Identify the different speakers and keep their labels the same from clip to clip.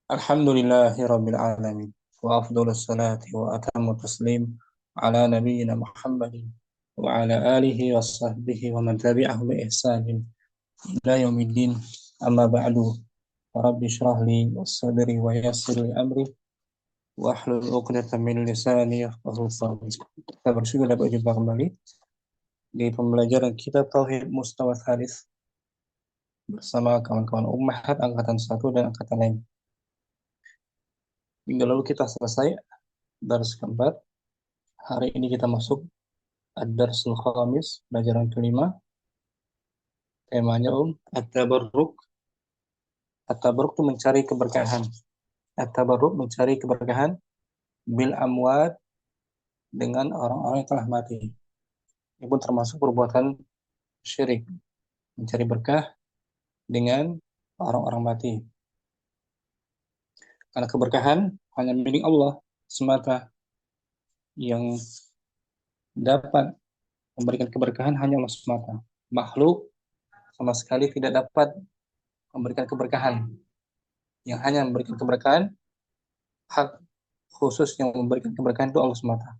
Speaker 1: Alhamdulillahi Rabbil Alamin. Wa afdolus salati wa atamu taslim ala nabiyyina Muhammadin wa ala alihi wa sahbihi wa man tabi'ahu bi ihsanin ila yaumiddin. Amma ba'du. Rabbi shrah li sadri wa yassir li amri wa ahlul 'uqdatam min lisani yafqahu qawli. Kita bersyukur dapat jumpa kembali di pembelajaran kitab Tauhid Mustawa Thalits bersama kawan-kawan Ummahat angkatan 1 dan angkatan lain. Minggu lalu kita selesai dars keempat. Hari ini kita masuk ad-darsul khamis, pelajaran kelima. Temanya at-tabarruk. At-tabarruk itu mencari keberkahan. At-tabarruk mencari keberkahan bil amwat, dengan orang-orang yang telah mati. Ini pun termasuk perbuatan syirik. Mencari berkah dengan orang-orang mati. Karena keberkahan hanya milik Allah semata. Yang dapat memberikan keberkahan hanya Allah semata. Makhluk sama sekali tidak dapat memberikan keberkahan. Yang hanya memberikan keberkahan, hak khusus yang memberikan keberkahan itu Allah semata.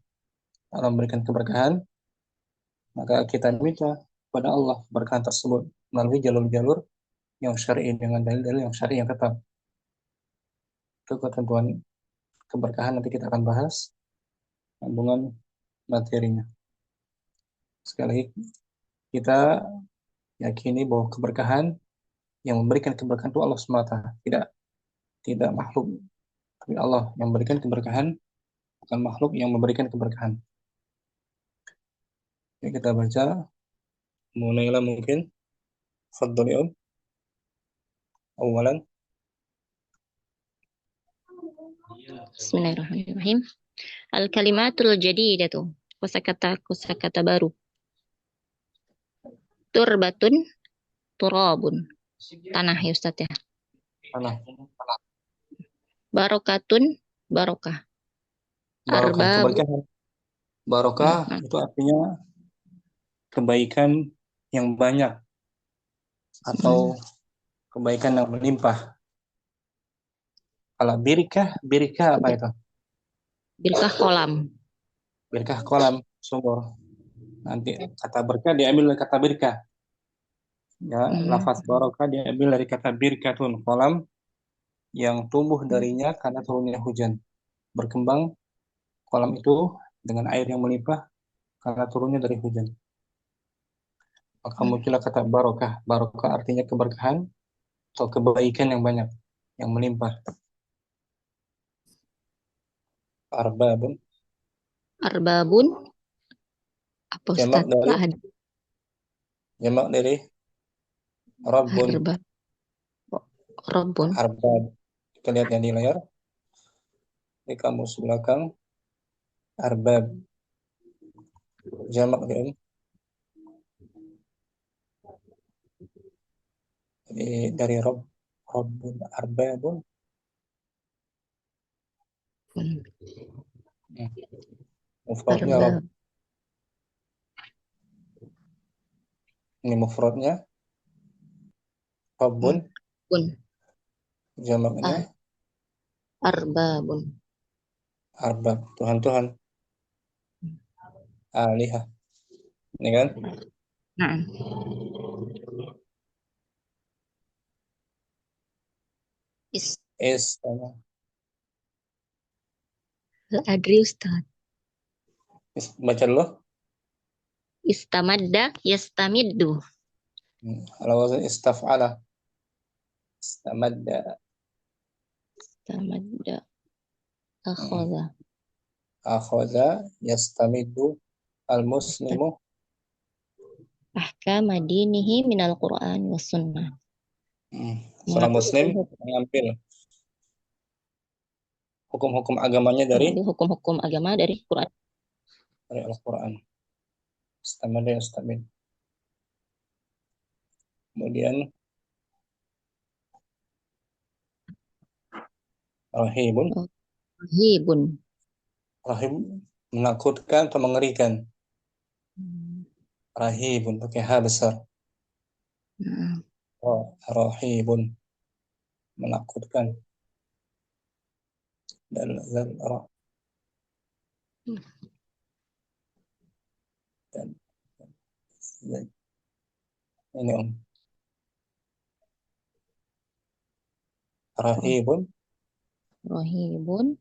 Speaker 1: Kalau memberikan keberkahan, maka kita minta kepada Allah keberkahan tersebut melalui jalur-jalur yang syar'i, dengan dalil-dalil yang syar'i yang tetap. Itu ketentuan keberkahan, nanti kita akan bahas kandungan materinya. Sekali lagi, kita yakini bahwa keberkahan yang memberikan keberkahan itu Allah semata, tidak makhluk. Tapi Allah yang memberikan keberkahan, bukan makhluk yang memberikan keberkahan. Ya, kita baca. Mulailah mungkin. Fadhol ya. Awalan.
Speaker 2: Bismillahirrahmanirrahim. Al-kalimatul jadidatu. Kosakata baru. Turbatun, turabun. Tanah ya Ustaz ya.
Speaker 1: Tanah.
Speaker 2: Barokatun, barokah.
Speaker 1: Barokah,
Speaker 2: Arbab.
Speaker 1: keberkahan. Barokah itu artinya kebaikan yang banyak atau kebaikan yang melimpah. Kalau birkah apa itu?
Speaker 2: Birkah kolam.
Speaker 1: Birkah kolam, sumur. Nanti kata berkah diambil dari kata birkah. Ya, lafaz barokah diambil dari kata birkatun, kolam yang tumbuh darinya karena turunnya hujan. Berkembang kolam itu dengan air yang melimpah karena turunnya dari hujan. Maka muncullah kata barokah. Barokah artinya keberkahan atau kebaikan yang banyak, yang melimpah. Arbabun.
Speaker 2: Arbabun. Apa Ustaz?
Speaker 1: Jamak dari Rabbun.
Speaker 2: Arbab. Rabbun.
Speaker 1: Arbab. Kita lihat yang di layar. Di kamus belakang. Arbab. Jamak dari Rabbun. Arbabun. Mufradnya Rabb. Ini mufradnya Rabbun. Jamaknya
Speaker 2: Arbabun.
Speaker 1: Arbab. Tuhan-Tuhan. Alihah. Ini kan?
Speaker 2: Nah. Adri Ustaz.
Speaker 1: Baca dulu.
Speaker 2: Istamadda yastamiddu.
Speaker 1: Ala wazn istaf'ala. Istamadda. Akhadha yastamiddu al-muslimu
Speaker 2: ahkama dinihi minal Qur'an was sunnah.
Speaker 1: Seorang muslim mengambil hukum-hukum agamanya dari
Speaker 2: hukum-hukum agama dari Quran.
Speaker 1: Dari Al-Quran. Istamada yastamid. Kemudian rahibun. Rahib menakutkan atau mengerikan. Rahibun pakai H besar. Rahibun menakutkan. dan zal ra dan zal. Ini rahibun.
Speaker 2: Rahibun.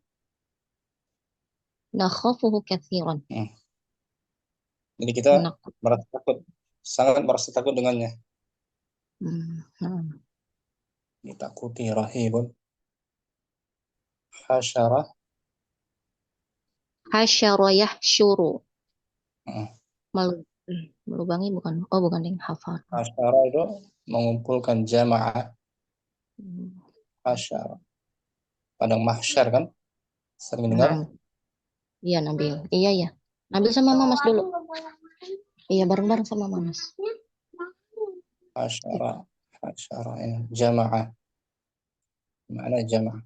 Speaker 2: Nakhafuhu katsiran.
Speaker 1: Jadi kita
Speaker 2: Menakut.
Speaker 1: merasa takut, sangat merasa takut dengannya. Ditakuti. Rahibun. Hasyara.
Speaker 2: Hasyara yahsyuru.
Speaker 1: Hmm.
Speaker 2: Melubangi bukan? Oh, bukan ding. Hafal.
Speaker 1: Hasyara itu mengumpulkan jamaah. Hasyara. Padang mahsyar kan? Sering dengar?
Speaker 2: Nah, iya Nabil. Iya ya. Nabil sama Mamas dulu. Iya bareng-bareng sama Mamas.
Speaker 1: Hasyara. Hasyara ya. Jamaah. Mana jamaah?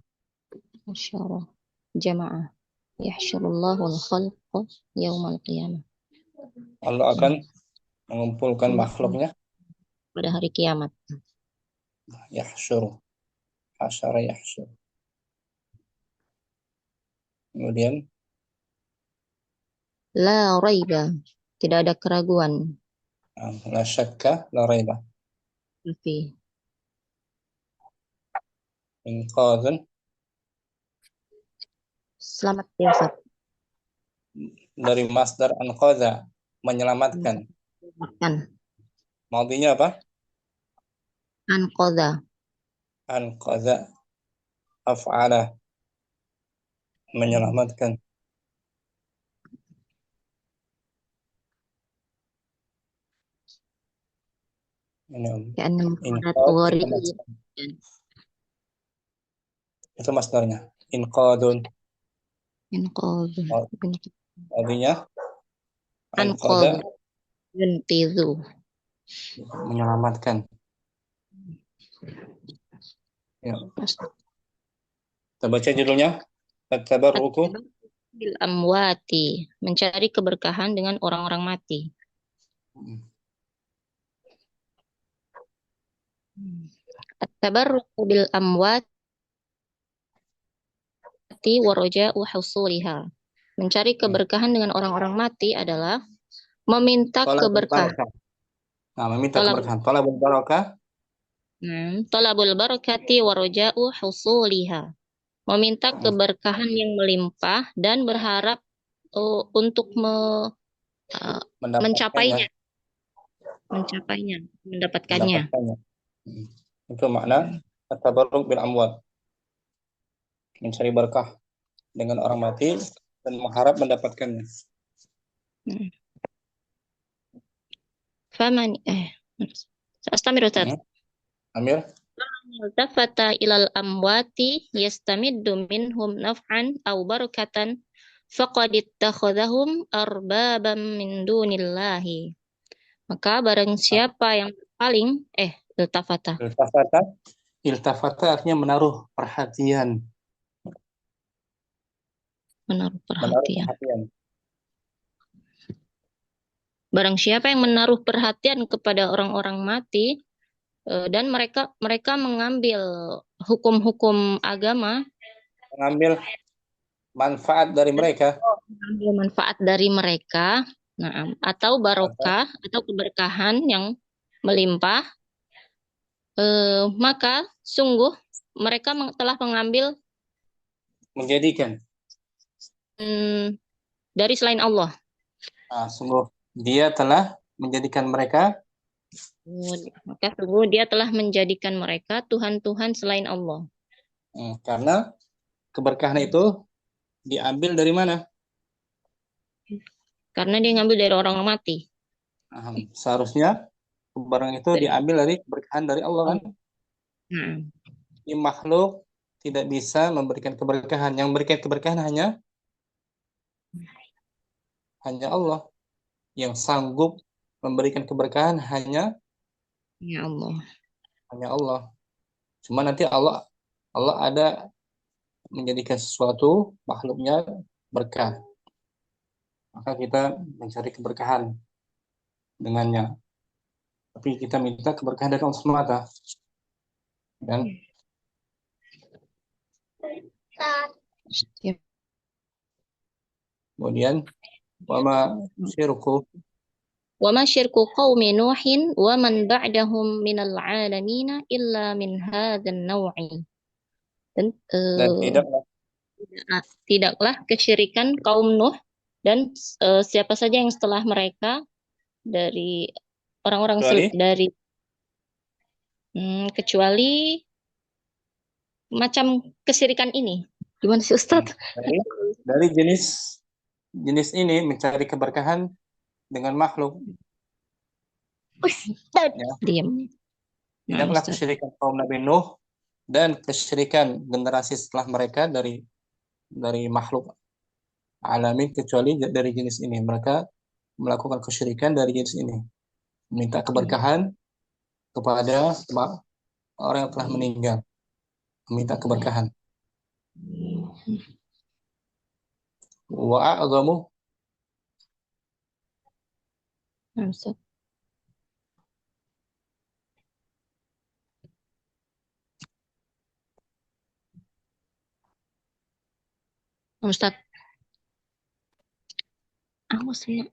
Speaker 2: Hasyara jamaah. Yahsyurullahu al-khalqa yaumal qiyamah.
Speaker 1: Allah akan mengumpulkan makhluknya
Speaker 2: Pada hari kiamat.
Speaker 1: yahsyuru. Hasyara yahsyuru. Kemudian
Speaker 2: La raiba. Tidak ada keraguan.
Speaker 1: la syakka la raiba.
Speaker 2: Tapi
Speaker 1: Inqadun.
Speaker 2: selamat ya Ustaz.
Speaker 1: Dari masdar anqadha, menyelamatkan.
Speaker 2: Makan.
Speaker 1: Maudinya apa?
Speaker 2: Anqadha.
Speaker 1: Anqadha af'ala, menyelamatkan. Ini
Speaker 2: Ka'anna mufradat
Speaker 1: inqad,
Speaker 2: gharib.
Speaker 1: itu masdarnya. Inqadun.
Speaker 2: Inqadha.
Speaker 1: Maudinya anqadha,
Speaker 2: Anqadha. Yunqidhu.
Speaker 1: menyelamatkan. Ya. Kita baca judulnya. At-tabarruku
Speaker 2: Bil amwati. Mencari keberkahan dengan orang-orang mati. At-tabarruku bil amwati wa raja'u husuliha. Mencari keberkahan dengan orang-orang mati adalah meminta keberkahan.
Speaker 1: Nah, meminta keberkahan. Talabul barakah.
Speaker 2: Talabul barakati wa raja'u husuliha. Meminta keberkahan yang melimpah dan berharap untuk mencapainya, mendapatkannya.
Speaker 1: Itu makna at-tabarruk bil amwat. Mencari berkah dengan orang mati dan mengharap mendapatkannya.
Speaker 2: Faman Astamir Ustaz.
Speaker 1: Amir.
Speaker 2: Iltafata ilal amwati yastamiddu minhum naf'an aw barakatan faqad ittakhadhahum arbabam min dunillahi. Maka barang siapa yang paling iltafata.
Speaker 1: Iltafata artinya menaruh perhatian.
Speaker 2: Menaruh perhatian. Barang siapa yang menaruh perhatian kepada orang-orang mati dan mereka mengambil hukum-hukum agama,
Speaker 1: mengambil manfaat dari mereka,
Speaker 2: mengambil manfaat dari mereka, atau barokah atau keberkahan yang melimpah, maka sungguh mereka telah mengambil
Speaker 1: menjadikan
Speaker 2: dari selain Allah.
Speaker 1: Sungguh dia telah menjadikan mereka,
Speaker 2: maka sungguh dia telah menjadikan mereka Tuhan-Tuhan selain Allah.
Speaker 1: Karena keberkahan itu diambil dari mana?
Speaker 2: Karena dia ngambil dari orang mati.
Speaker 1: Seharusnya barang itu diambil dari keberkahan dari Allah kan? Ini makhluk tidak bisa memberikan keberkahan. Yang memberikan keberkahan hanya Allah. Yang sanggup memberikan keberkahan hanya
Speaker 2: Allah.
Speaker 1: Hanya Allah. Cuma nanti Allah ada menjadikan sesuatu makhluknya berkah. Maka kita mencari keberkahan dengannya. Tapi kita minta keberkahan dari Allah semata. Dan
Speaker 2: Ya.
Speaker 1: Kemudian wama syirku
Speaker 2: Wa ma syirku qaumi Nuhin wa man ba'dahum minal alamina illa min hadzal naw'i. Dan
Speaker 1: dan tidaklah
Speaker 2: tidaklah kesyirikan kaum Nuh dan siapa saja yang setelah mereka dari orang-orang
Speaker 1: kecuali
Speaker 2: dari kecuali macam kesyirikan ini. Gimana sih Ustadz?
Speaker 1: dari jenis ini mencari keberkahan dengan makhluk,
Speaker 2: Ustadz.
Speaker 1: ya.
Speaker 2: Diam. Nah,
Speaker 1: Tidaklah
Speaker 2: Ustadz.
Speaker 1: kesyirikan kaum Nabi Nuh dan kesyirikan generasi setelah mereka dari makhluk alamin kecuali dari jenis ini. Mereka melakukan kesyirikan dari jenis ini, minta keberkahan kepada orang yang telah meninggal, minta keberkahan. Wa a'zamu
Speaker 2: Nah, Ustadz. Nah, Ustadz. Awas ya.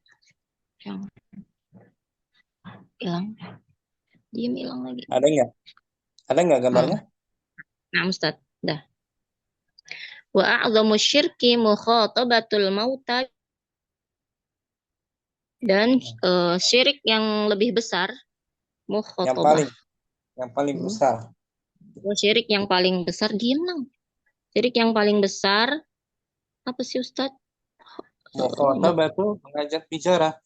Speaker 2: Jangan. Hilang. Diam hilang lagi.
Speaker 1: ada nggak? Ada nggak gambarnya?
Speaker 2: Nah, Ustadz. Dah. Wa a'zamu syirki mukhatabatul mauta, dan syirik yang lebih besar
Speaker 1: Yang
Speaker 2: mukhatabah.
Speaker 1: paling besar.
Speaker 2: Syirik yang paling besar, diam nang. Syirik yang paling besar apa sih Ustadz?
Speaker 1: Mukhatabah itu mengajak bicara.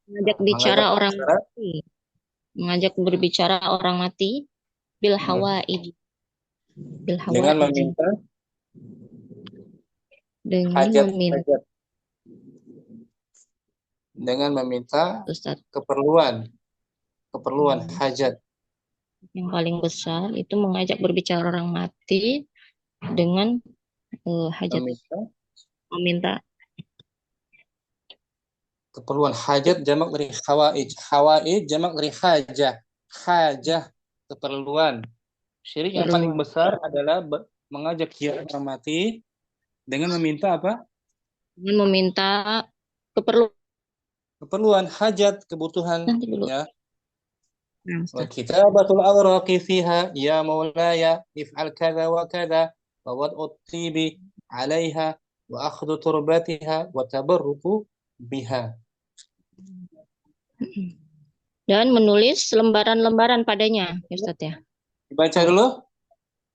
Speaker 2: Mengajak bicara orang
Speaker 1: bicara.
Speaker 2: mati. Mengajak berbicara orang mati bil hawaid. Bil
Speaker 1: Dengan
Speaker 2: hawaid.
Speaker 1: meminta
Speaker 2: Dengan
Speaker 1: hajat. Dengan meminta
Speaker 2: Ustadz.
Speaker 1: keperluan hajat.
Speaker 2: Yang paling besar itu mengajak berbicara orang mati dengan hajat. Meminta
Speaker 1: Keperluan hajat jamak dari hawaij. Hawaij jamak dari hajah. Hajah keperluan. Syirik yang paling besar adalah mengajak orang mati dengan meminta apa?
Speaker 2: Dengan meminta
Speaker 1: keperluan hajat, kebutuhan.
Speaker 2: Nanti dulu.
Speaker 1: Ya.
Speaker 2: Nah,
Speaker 1: Kitabatul awraqi fiha ya maulaya if'al kada wa kada wa wad'u tibi 'alaiha wa akhdhu turbatiha wa tabarruku biha.
Speaker 2: Dan menulis lembaran-lembaran padanya, Ustaz ya.
Speaker 1: Dibaca dulu.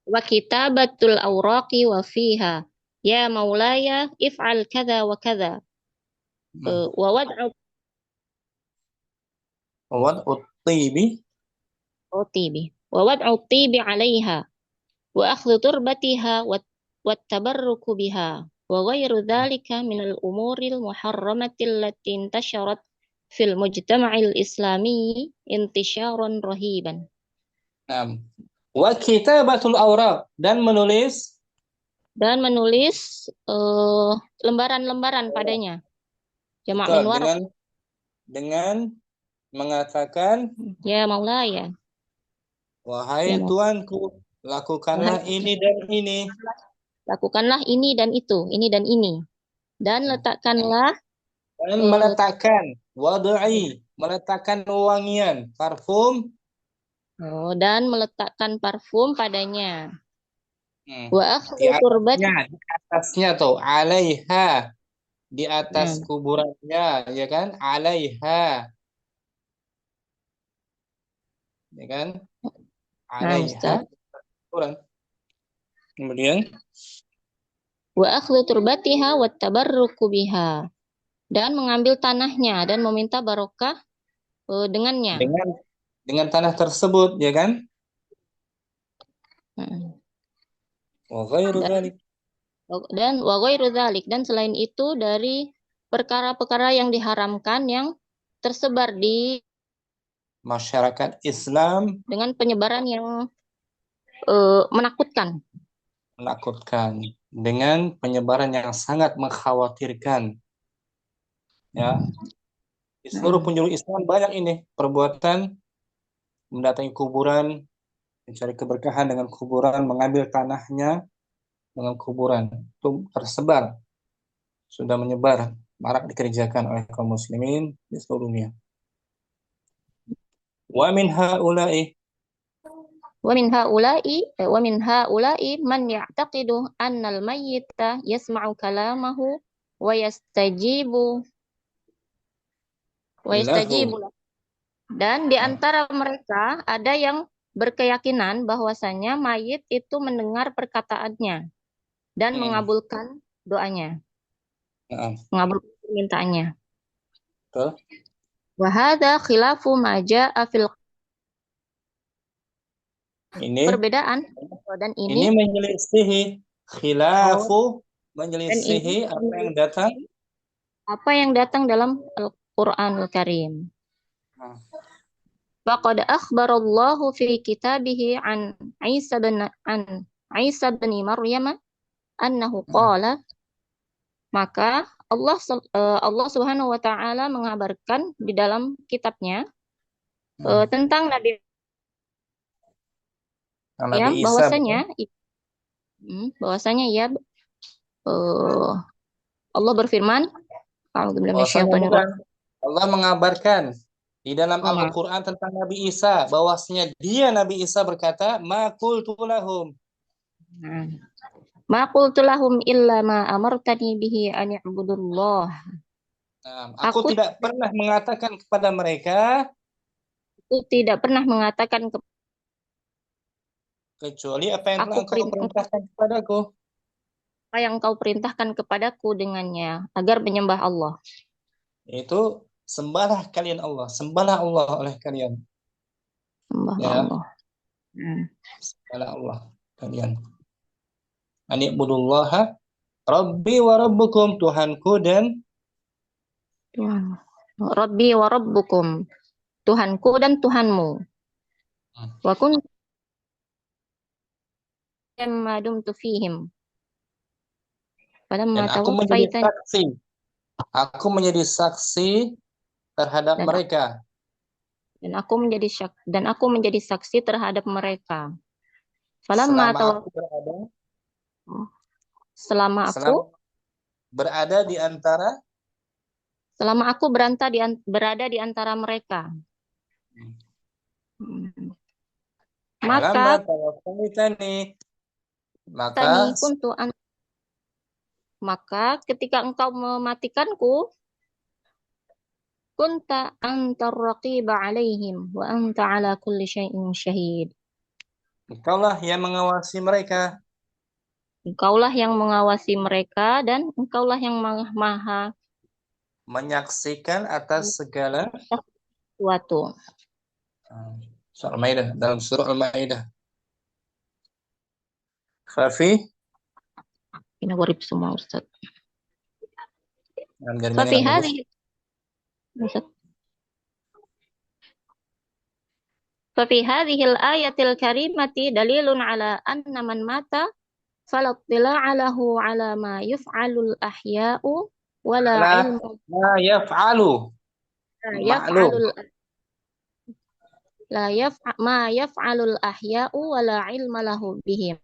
Speaker 2: Wa kitabatul awraqi wa fiha ya maulaya if'al kada wa kada. Wa wad'u
Speaker 1: tibi
Speaker 2: wa wad'u tibi 'alaiha wa akhdhu turbatiha wa tabarruku biha wa ghairu dzalika minal umuril muharramatil lati intasharat fil mujtama'il islami intisyaran rahiban.
Speaker 1: Wa kitabatul awraq, dan menulis
Speaker 2: lembaran-lembaran padanya. Jamak min waraq.
Speaker 1: Dengan mengatakan,
Speaker 2: ya maulaya,
Speaker 1: wahai Tuanku, lakukanlah ini dan ini.
Speaker 2: Lakukanlah ini dan itu, ini dan ini. Dan letakkanlah
Speaker 1: meletakkan wad'i, meletakkan wangian, parfum.
Speaker 2: Dan meletakkan parfum padanya.
Speaker 1: Wa akhdhu di atasnya tuh, 'alaiha, di atas kuburannya, ya kan? 'alaiha. Ya kan? 'alaiha. Kemudian
Speaker 2: wa akhdhu turbatiha wat tabarruku biha, dan mengambil tanahnya dan meminta barokah dengannya.
Speaker 1: Dengan tanah tersebut, ya kan? Wa ghairu dzalik.
Speaker 2: Dan wa ghairu dzalik, dan selain itu dari perkara-perkara yang diharamkan yang tersebar di
Speaker 1: masyarakat Islam
Speaker 2: dengan penyebaran yang menakutkan.
Speaker 1: Dengan penyebaran yang sangat mengkhawatirkan. Ya. Di seluruh penjuru Islam banyak ini perbuatan mendatangi kuburan, mencari keberkahan dengan kuburan, mengambil tanahnya, dengan kuburan itu tersebar, sudah menyebar, marak dikerjakan oleh kaum muslimin di seluruh dunia. Wa min haula'i
Speaker 2: ومن هؤلاء من يعتقد أن الميت يسمع كلامه ويستجيب ويستجيب
Speaker 1: lahu.
Speaker 2: له. Dan di antara mereka ada yang berkeyakinan bahwasanya mayit itu mendengar perkataannya dan mengabulkan doanya,
Speaker 1: Nah,
Speaker 2: mengabulkan permintaannya.
Speaker 1: betul.
Speaker 2: Wa hadza khilafu ma jaa fil
Speaker 1: Ini
Speaker 2: perbedaan dan
Speaker 1: ini
Speaker 2: ini
Speaker 1: menyelisihi khilafu,
Speaker 2: dan ini
Speaker 1: menyelisihi apa yang datang.
Speaker 2: apa yang datang dalam Al-Qur'anul Karim.
Speaker 1: Nah,
Speaker 2: Faqad akhbarallahu fi kitabihi an Isa bin Maryam annahu qala, maka Allah Subhanahu wa taala mengabarkan di dalam kitabnya tentang Nabi ya
Speaker 1: Nabi Isa, betul.
Speaker 2: bahwasanya ya Allah berfirman, a'udzubillahi
Speaker 1: Bahwasanya
Speaker 2: minasyaitonir
Speaker 1: bukan,
Speaker 2: rajim.
Speaker 1: Allah mengabarkan di dalam
Speaker 2: Oh, maaf.
Speaker 1: Al-Quran tentang Nabi Isa, bahwasanya dia Nabi Isa berkata, ma qultu lahum.
Speaker 2: Nah, ma qultu lahum illa ma amartani bihi an i'budullah.
Speaker 1: Aku
Speaker 2: Aku
Speaker 1: tidak pernah mengatakan kepada mereka
Speaker 2: tidak pernah mengatakan
Speaker 1: kecuali apa yang telah
Speaker 2: aku
Speaker 1: engkau perintahkan kepadaku.
Speaker 2: apa yang kau perintahkan kepadaku dengannya agar menyembah Allah.
Speaker 1: Itu sembahlah kalian Allah, sembahlah Allah oleh kalian.
Speaker 2: Sembahlah
Speaker 1: Ya,
Speaker 2: Allah.
Speaker 1: sembahlah Allah kalian. Ani ibudullaha Rabbi wa Rabbukum, Tuhanku dan
Speaker 2: Tuhan. Rabbi wa rabbukum. Tuhanku dan Tuhanmu. Wa kun ma dumtu fihim. Falamma
Speaker 1: dan aku menjadi
Speaker 2: tawaffaitan
Speaker 1: saksi. Aku menjadi saksi terhadap
Speaker 2: dan
Speaker 1: mereka
Speaker 2: dan aku menjadi saksi terhadap mereka. Falamma
Speaker 1: selama aku
Speaker 2: tawaffaitan,
Speaker 1: berada
Speaker 2: selama aku
Speaker 1: selama berada di antara
Speaker 2: selama aku berada di antara mereka. Hmm.
Speaker 1: falamma
Speaker 2: Maka
Speaker 1: tawaffaitani, maka
Speaker 2: tani kuntu an maka ketika engkau mematikanku, kunta antar raqiba alaihim wa anta ala kulli syai'in syahid.
Speaker 1: engkaulah yang mengawasi mereka,
Speaker 2: Engkaulah yang mengawasi mereka dan engkaulah yang maha
Speaker 1: menyaksikan atas segala.
Speaker 2: sesuatu.
Speaker 1: Surah Al-Maidah, dalam surah Al-Maidah. Fafi
Speaker 2: Ini warib semua Ustaz.
Speaker 1: dari mana
Speaker 2: Fafi
Speaker 1: yang bagus?
Speaker 2: hadhihi Ustaz. Fafi hadhil ayatil karimati dalilun ala anna man mata falattila'alahu ala ma yuf'alul ahya'u wala
Speaker 1: La
Speaker 2: ilmu
Speaker 1: la yaf'alu ma'lum.
Speaker 2: yaf'alul la yaf ma yaf'alul ahya'u wala ilma lahu bihim.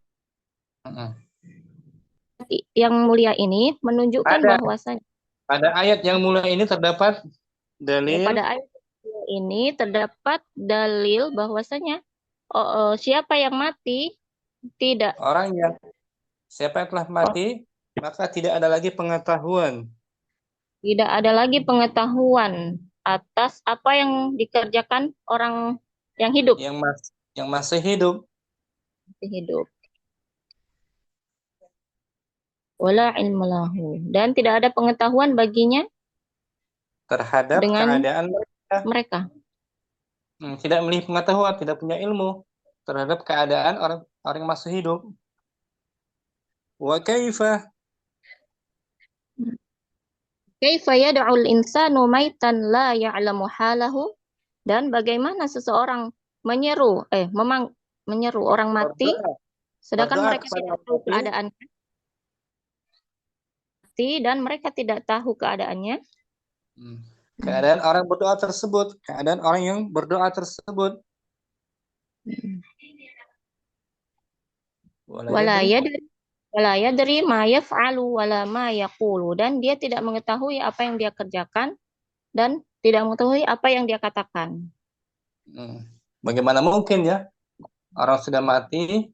Speaker 2: Yang mulia ini menunjukkan
Speaker 1: Pada
Speaker 2: bahwasanya
Speaker 1: pada ayat yang mulai ini terdapat dalil
Speaker 2: pada ayat ini terdapat dalil bahwasanya siapa yang mati tidak
Speaker 1: orang yang siapa yang telah mati maka tidak ada lagi pengetahuan
Speaker 2: tidak ada lagi pengetahuan atas apa yang dikerjakan orang yang hidup
Speaker 1: yang masih hidup.
Speaker 2: hidup wala ilmu lahu dan tidak ada pengetahuan baginya
Speaker 1: Terhadap
Speaker 2: dengan
Speaker 1: keadaan mereka.
Speaker 2: mereka.
Speaker 1: Tidak memiliki pengetahuan, tidak punya ilmu terhadap keadaan orang orang yang masih hidup. Wa kaifa
Speaker 2: Kaifa yad'ul insanu maitan la ya'lamu halahu, dan bagaimana seseorang menyeru orang mati
Speaker 1: berdoa
Speaker 2: sedangkan
Speaker 1: berdoa
Speaker 2: mereka
Speaker 1: kepada
Speaker 2: tidak
Speaker 1: orang
Speaker 2: tahu
Speaker 1: mati.
Speaker 2: keadaannya dan mereka tidak tahu keadaannya.
Speaker 1: Keadaan orang berdoa tersebut, keadaan orang yang berdoa tersebut.
Speaker 2: Wala yadri Wala yadri ma yaf'alu wala ma yaqulu, dan dia tidak mengetahui apa yang dia kerjakan dan tidak mengetahui apa yang dia katakan.
Speaker 1: Hmm. Bagaimana mungkin ya orang sudah mati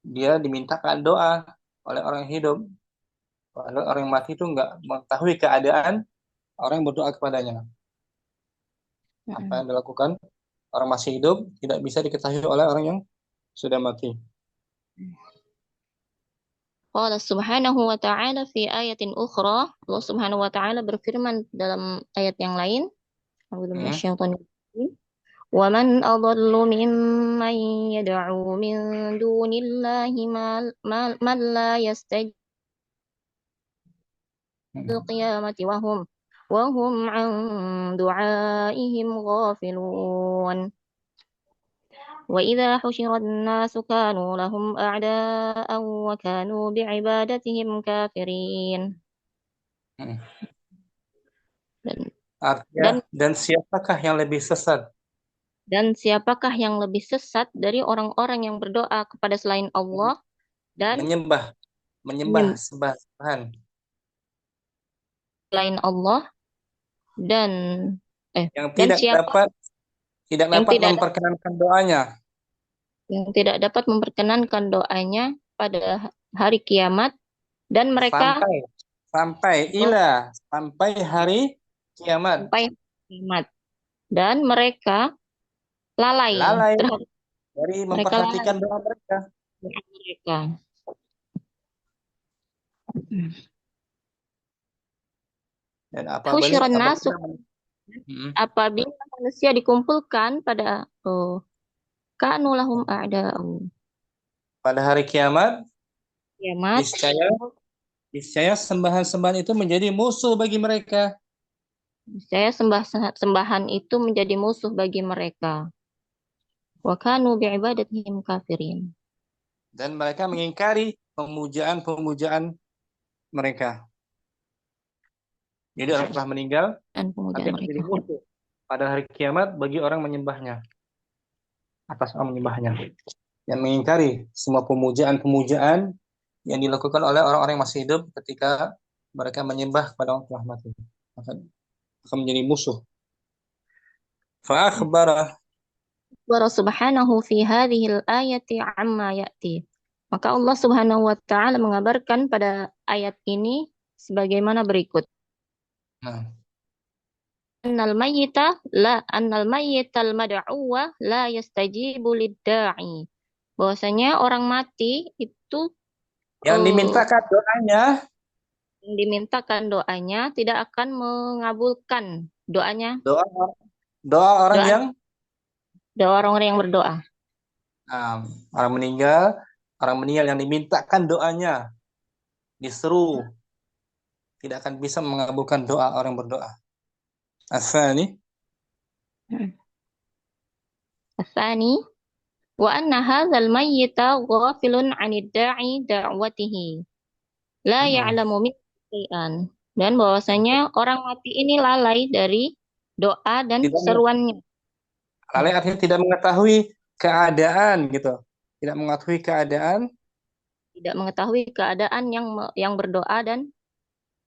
Speaker 1: dia dimintakan doa oleh orang yang hidup. Padahal orang yang mati itu nggak mengetahui keadaan orang yang berdoa kepadanya. Apa
Speaker 2: Mm-mm.
Speaker 1: yang dilakukan orang masih hidup tidak bisa diketahui oleh orang yang sudah mati.
Speaker 2: Qala subhanahu wa ta'ala fi ayatin ukhra. Allah subhanahu wa ta'ala berfirman dalam ayat yang lain. A'udzu
Speaker 1: Hmm.
Speaker 2: minasyaitonir rajim. Wa man adallu mimman yad'u min dunillahi man la yastajib
Speaker 1: Hmm.
Speaker 2: qiyamati wa hum an du'aihim ghafilun. وإذا حشر الناس كانوا لهم أعداء وكانوا بعبادتهم كافرين.
Speaker 1: Hmm.
Speaker 2: Dan,
Speaker 1: Artinya,
Speaker 2: dan
Speaker 1: dan siapakah yang lebih sesat?
Speaker 2: dan siapakah yang lebih sesat dari orang-orang yang berdoa kepada selain Allah dan
Speaker 1: Menyembah, menyembah
Speaker 2: menyembah
Speaker 1: sembahan
Speaker 2: selain Allah dan eh
Speaker 1: yang
Speaker 2: dan siapa
Speaker 1: tidak
Speaker 2: yang
Speaker 1: dapat
Speaker 2: tidak
Speaker 1: memperkenankan doanya
Speaker 2: yang tidak dapat memperkenankan doanya pada hari kiamat, dan mereka
Speaker 1: sampai sampai sampai hari kiamat.
Speaker 2: sampai kiamat, dan mereka lalai
Speaker 1: Lalai
Speaker 2: terhadap
Speaker 1: dari
Speaker 2: mereka lalai
Speaker 1: memperhatikan doa mereka.
Speaker 2: terhadap mereka.
Speaker 1: Dan
Speaker 2: Husyiran nasu,
Speaker 1: apabila Hmm.
Speaker 2: apabila manusia dikumpulkan pada kanu lahum a'da'u,
Speaker 1: Pada hari kiamat,
Speaker 2: kiamat,
Speaker 1: niscaya niscaya sembahan-sembahan itu menjadi musuh bagi mereka
Speaker 2: saya sembahan itu menjadi musuh bagi mereka. Wa kanu bi'ibadatihim kafirin,
Speaker 1: dan mereka mengingkari pemujaan-pemujaan mereka. Jadi orang telah meninggal
Speaker 2: dan
Speaker 1: nanti
Speaker 2: pemujaan
Speaker 1: akan
Speaker 2: mereka.
Speaker 1: jadi musuh pada hari kiamat bagi orang menyembahnya, atas orang menyembahnya. Yang mengingkari semua pemujaan-pemujaan yang dilakukan oleh orang-orang yang masih hidup ketika mereka menyembah kepada orang telah mati. Akan menjadi musuh. Fa'akhbarah.
Speaker 2: Wa subhanahu fi hadhil ayati amma ya'ti. Maka Allah Subhanahu wa taala mengabarkan pada ayat ini sebagaimana berikut.
Speaker 1: Nah,
Speaker 2: Annal mayyital mad'uwa la yastajibu lid-da'i. Bahwasanya orang mati itu
Speaker 1: yang
Speaker 2: eh,
Speaker 1: dimintakan doanya,
Speaker 2: yang dimintakan doanya tidak akan mengabulkan doanya,
Speaker 1: doa doa orang
Speaker 2: doa
Speaker 1: yang
Speaker 2: doa orang-orang yang berdoa.
Speaker 1: um, orang meninggal, orang meninggal yang dimintakan doanya, diseru, tidak akan bisa mengabulkan doa orang yang berdoa. Asani,
Speaker 2: Asani wa anna hadzal mayyita ghafilun 'anid da'i da'watihi la ya'lamu min syai'an, dan bahwasanya orang mati ini lalai dari doa dan
Speaker 1: tidak
Speaker 2: seruannya,
Speaker 1: lalai artinya tidak mengetahui keadaan gitu, tidak mengetahui keadaan
Speaker 2: tidak mengetahui keadaan yang berdoa dan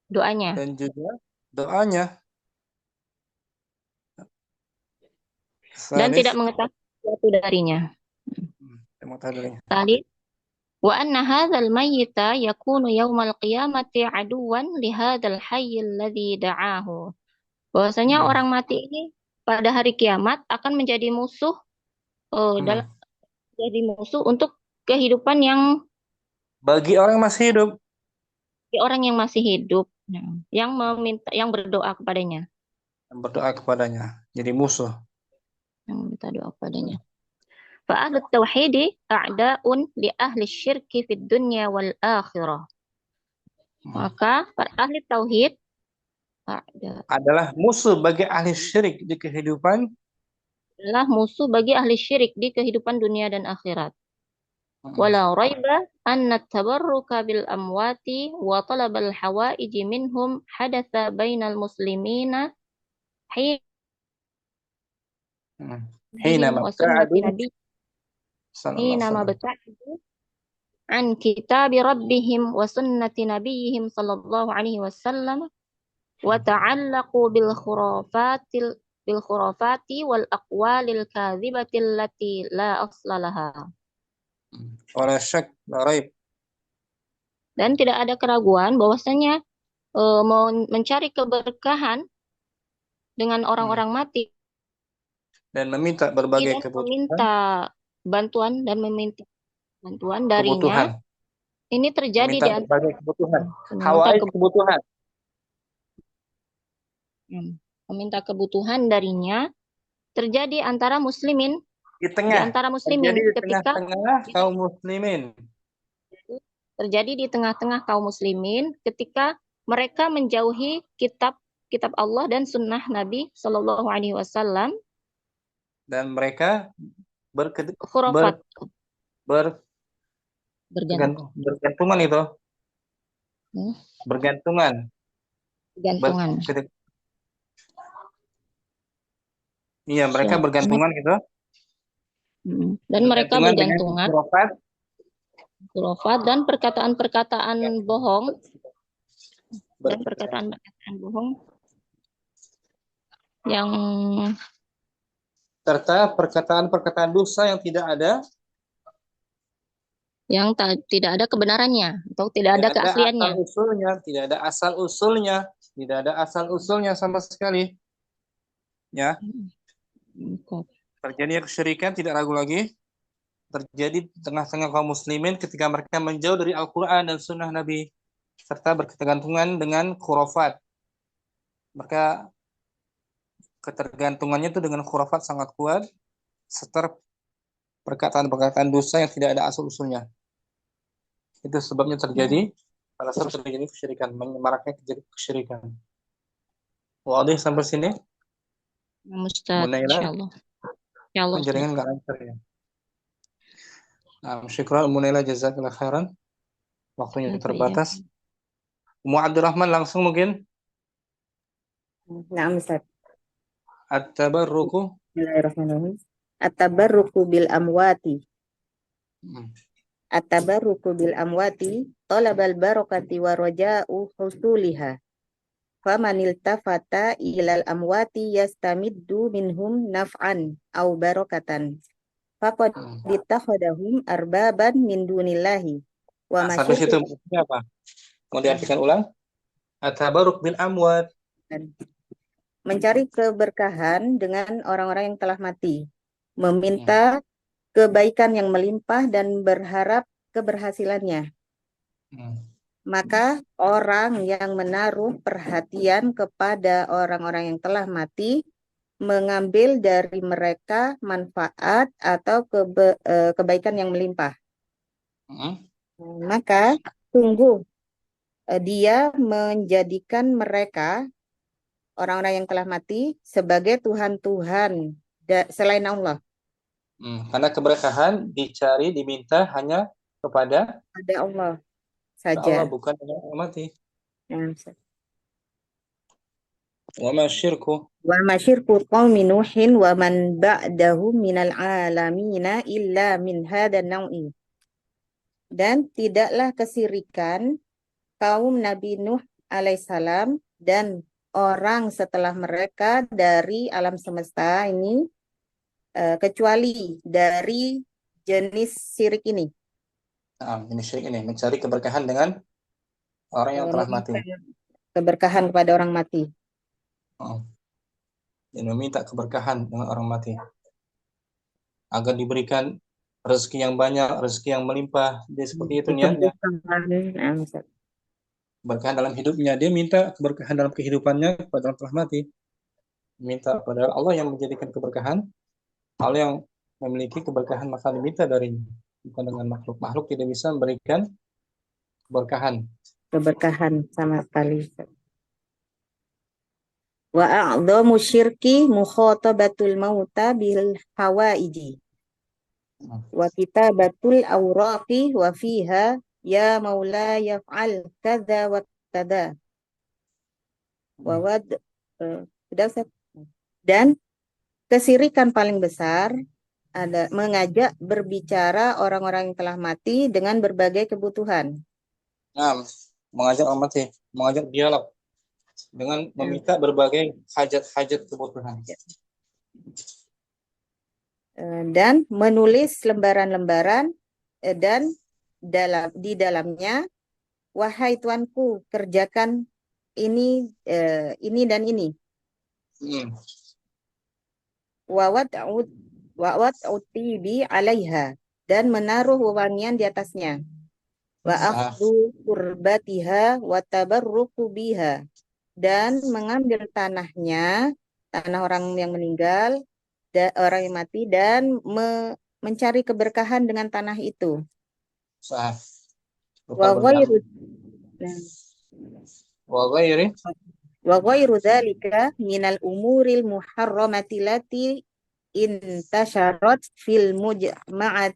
Speaker 2: doanya,
Speaker 1: dan juga doanya.
Speaker 2: dan tidak
Speaker 1: Salis,
Speaker 2: mengetahui sesuatu darinya.
Speaker 1: saya mau tahu dulu.
Speaker 2: Tadi wa anna hadzal mayyita yakunu yaumal qiyamati aduwan li hadzal hayy alladzi da'ahu. Bahwasanya
Speaker 1: Hmm.
Speaker 2: orang mati ini pada hari kiamat akan menjadi musuh, dalam
Speaker 1: Hmm.
Speaker 2: jadi musuh untuk kehidupan yang
Speaker 1: Bagi orang yang masih hidup,
Speaker 2: orang yang masih hidup, yang meminta, yang berdoa kepadanya,
Speaker 1: yang berdoa kepadanya, jadi musuh.
Speaker 2: yang meminta doa kepadanya. Fa ahlut tauhidi a'da'un li ahli syirki fid dunya wal akhirah.
Speaker 1: Hmm.
Speaker 2: Maka para ahli tauhid a'da
Speaker 1: Adalah musuh bagi ahli syirik di kehidupan.
Speaker 2: adalah musuh bagi ahli syirik di kehidupan dunia dan akhirat.
Speaker 1: Hmm.
Speaker 2: Wala raiba anna tabarruka bil amwati wa talabal hawaiji minhum hadatha bainal muslimina hina
Speaker 1: Hmm. Hina
Speaker 2: nabihim wa sunnati
Speaker 1: mabta'adu
Speaker 2: nabi
Speaker 1: sallallahu alaihi
Speaker 2: hina
Speaker 1: wasallam.
Speaker 2: mabta'u an kitabi rabbihim wa sunnati nabiyihim sallallahu alaihi wasallam wa ta'allaqu bil khurafati wal aqwalil kadhibati allati la asla laha.
Speaker 1: Wala syak, la raib.
Speaker 2: Dan tidak ada keraguan bahwasanya mau mencari keberkahan dengan orang-orang mati
Speaker 1: Dan meminta berbagai
Speaker 2: dan meminta bantuan darinya,
Speaker 1: kebutuhan,
Speaker 2: ini terjadi
Speaker 1: meminta
Speaker 2: di antara
Speaker 1: berbagai kebutuhan,
Speaker 2: meminta
Speaker 1: hawaij kebutuhan
Speaker 2: meminta kebutuhan darinya terjadi antara muslimin
Speaker 1: di
Speaker 2: di
Speaker 1: tengah,
Speaker 2: antara
Speaker 1: terjadi
Speaker 2: muslimin
Speaker 1: di
Speaker 2: ketika
Speaker 1: tengah-tengah kaum muslimin.
Speaker 2: terjadi di tengah-tengah kaum muslimin ketika mereka menjauhi kitab Allah dan sunnah Nabi Shallallahu Alaihi Wasallam,
Speaker 1: Dan mereka
Speaker 2: khurafat,
Speaker 1: ber, bergantungan itu, bergantungan,
Speaker 2: bergantungan.
Speaker 1: Iya, mereka bergantungan gitu.
Speaker 2: Dan mereka bergantungan khurafat dan perkataan-perkataan bohong yang
Speaker 1: serta perkataan-perkataan dosa yang tidak ada
Speaker 2: tidak ada kebenarannya atau tidak ada keasliannya.
Speaker 1: Tidak ada asal usulnya sama sekali. Ya. Terjadi kesyirikan, tidak ragu lagi. Terjadi di tengah-tengah kaum muslimin ketika mereka menjauh dari Al-Quran dan Sunnah Nabi, serta berketergantungan dengan khurafat. Mereka ketergantungannya itu dengan khurafat sangat kuat, serta perkataan-perkataan dosa yang tidak ada asal-usulnya. Itu sebabnya terjadi, salah satu terjadi kesyirikan, maraknya terjadi kesyirikan. Wadih sampai sini?
Speaker 2: Ustaz, insyaallah. Insyaallah.
Speaker 1: Jaringan nggak lancar ya. Nah, syukran Munela, jazakallah khairan. Waktunya terbatas. Ummu Abdurrahman langsung mungkin.
Speaker 3: Nah, Ustaz.
Speaker 1: At-tabarruku.
Speaker 3: Bismillahirrahmanirrahim. At-tabarruku bil amwati. At-tabarruku bil amwati talabal barakati wa raja'u husuliha. Famanil tafata ilal amwati yastamiddu minhum naf'an aw barakatan. Faqad dittakhadahum arbaban min dunillahi. Wa
Speaker 1: sampai situ maksudnya apa? Mau diartikan ulang? At-tabarruk bil amwat.
Speaker 3: Mencari keberkahan dengan orang-orang yang telah mati. Meminta kebaikan yang melimpah dan berharap keberhasilannya. Maka orang yang menaruh perhatian kepada orang-orang yang telah mati mengambil dari mereka manfaat atau kebaikan yang melimpah. Maka sungguh dia menjadikan mereka orang-orang yang telah mati sebagai Tuhan-Tuhan selain Allah.
Speaker 1: Karena keberkahan dicari, diminta hanya kepada
Speaker 3: Allah saja.
Speaker 1: Allah, bukan orang mati. Wa ma syirku
Speaker 3: qaumi Nuhin wa man ba'dahu minal alamina illa min hada naw'i. Dan tidaklah kesirikan kaum Nabi Nuh alaihissalam dan orang setelah mereka dari alam semesta ini kecuali dari jenis syirik ini.
Speaker 1: Jenis syirik ini mencari keberkahan dengan orang yang telah mati.
Speaker 3: Keberkahan kepada orang mati.
Speaker 1: Dan meminta keberkahan dengan orang mati agar diberikan rezeki yang banyak, rezeki yang melimpah. Dia seperti itu niatnya. Keberkahan dalam hidupnya, dia minta keberkahan dalam kehidupannya kepada orang telah mati. Minta pada Allah yang menjadikan keberkahan. Allah yang memiliki keberkahan maka diminta darinya, bukan dengan makhluk. Makhluk tidak bisa memberikan keberkahan
Speaker 3: sama sekali. Wa a'dhamu syirki mukhatabatul mauta bil hawaiji wa kitabatul awraqi wa fiha ya maula yaf'al kadza wa kadza wa dan kesirikan paling besar mengajak berbicara orang-orang yang telah mati dengan berbagai kebutuhan.
Speaker 1: Nah, mengajak orang mati, mengajak dialog dengan meminta berbagai hajat-hajat kebutuhan.
Speaker 3: Dan menulis lembaran-lembaran dan di dalamnya, wahai tuanku, kerjakan ini dan ini. Wa utibi alaiha, dan menaruh wewangian di atasnya. Wa akhdhu qurbatiha wa tabarruku biha, dan mengambil tanahnya, tanah orang yang meninggal, orang yang mati, dan mencari keberkahan dengan tanah itu. Wa ghairu wa ghairu dzalika minal umuril muharramati lati intasharat fil mujtama'il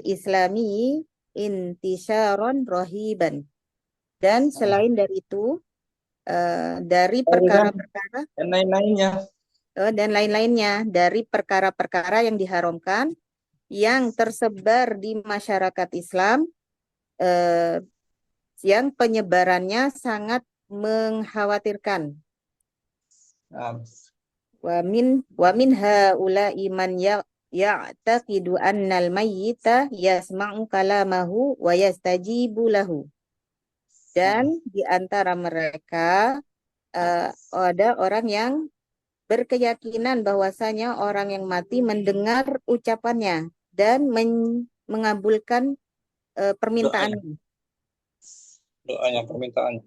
Speaker 3: islami intisharon rahiban. Dan selain dari itu, dari perkara-perkara
Speaker 1: dan lain-lainnya
Speaker 3: dari perkara-perkara yang diharamkan yang tersebar di masyarakat Islam, yang penyebarannya sangat mengkhawatirkan. Wa min haula'i man ya'taqidu annal mayyita yasma'u kalamahu wa yastajibu lahu. Dan di antara mereka ada orang yang berkeyakinan bahwasanya orang yang mati mendengar ucapannya dan mengabulkan permintaannya.
Speaker 1: Permintaannya.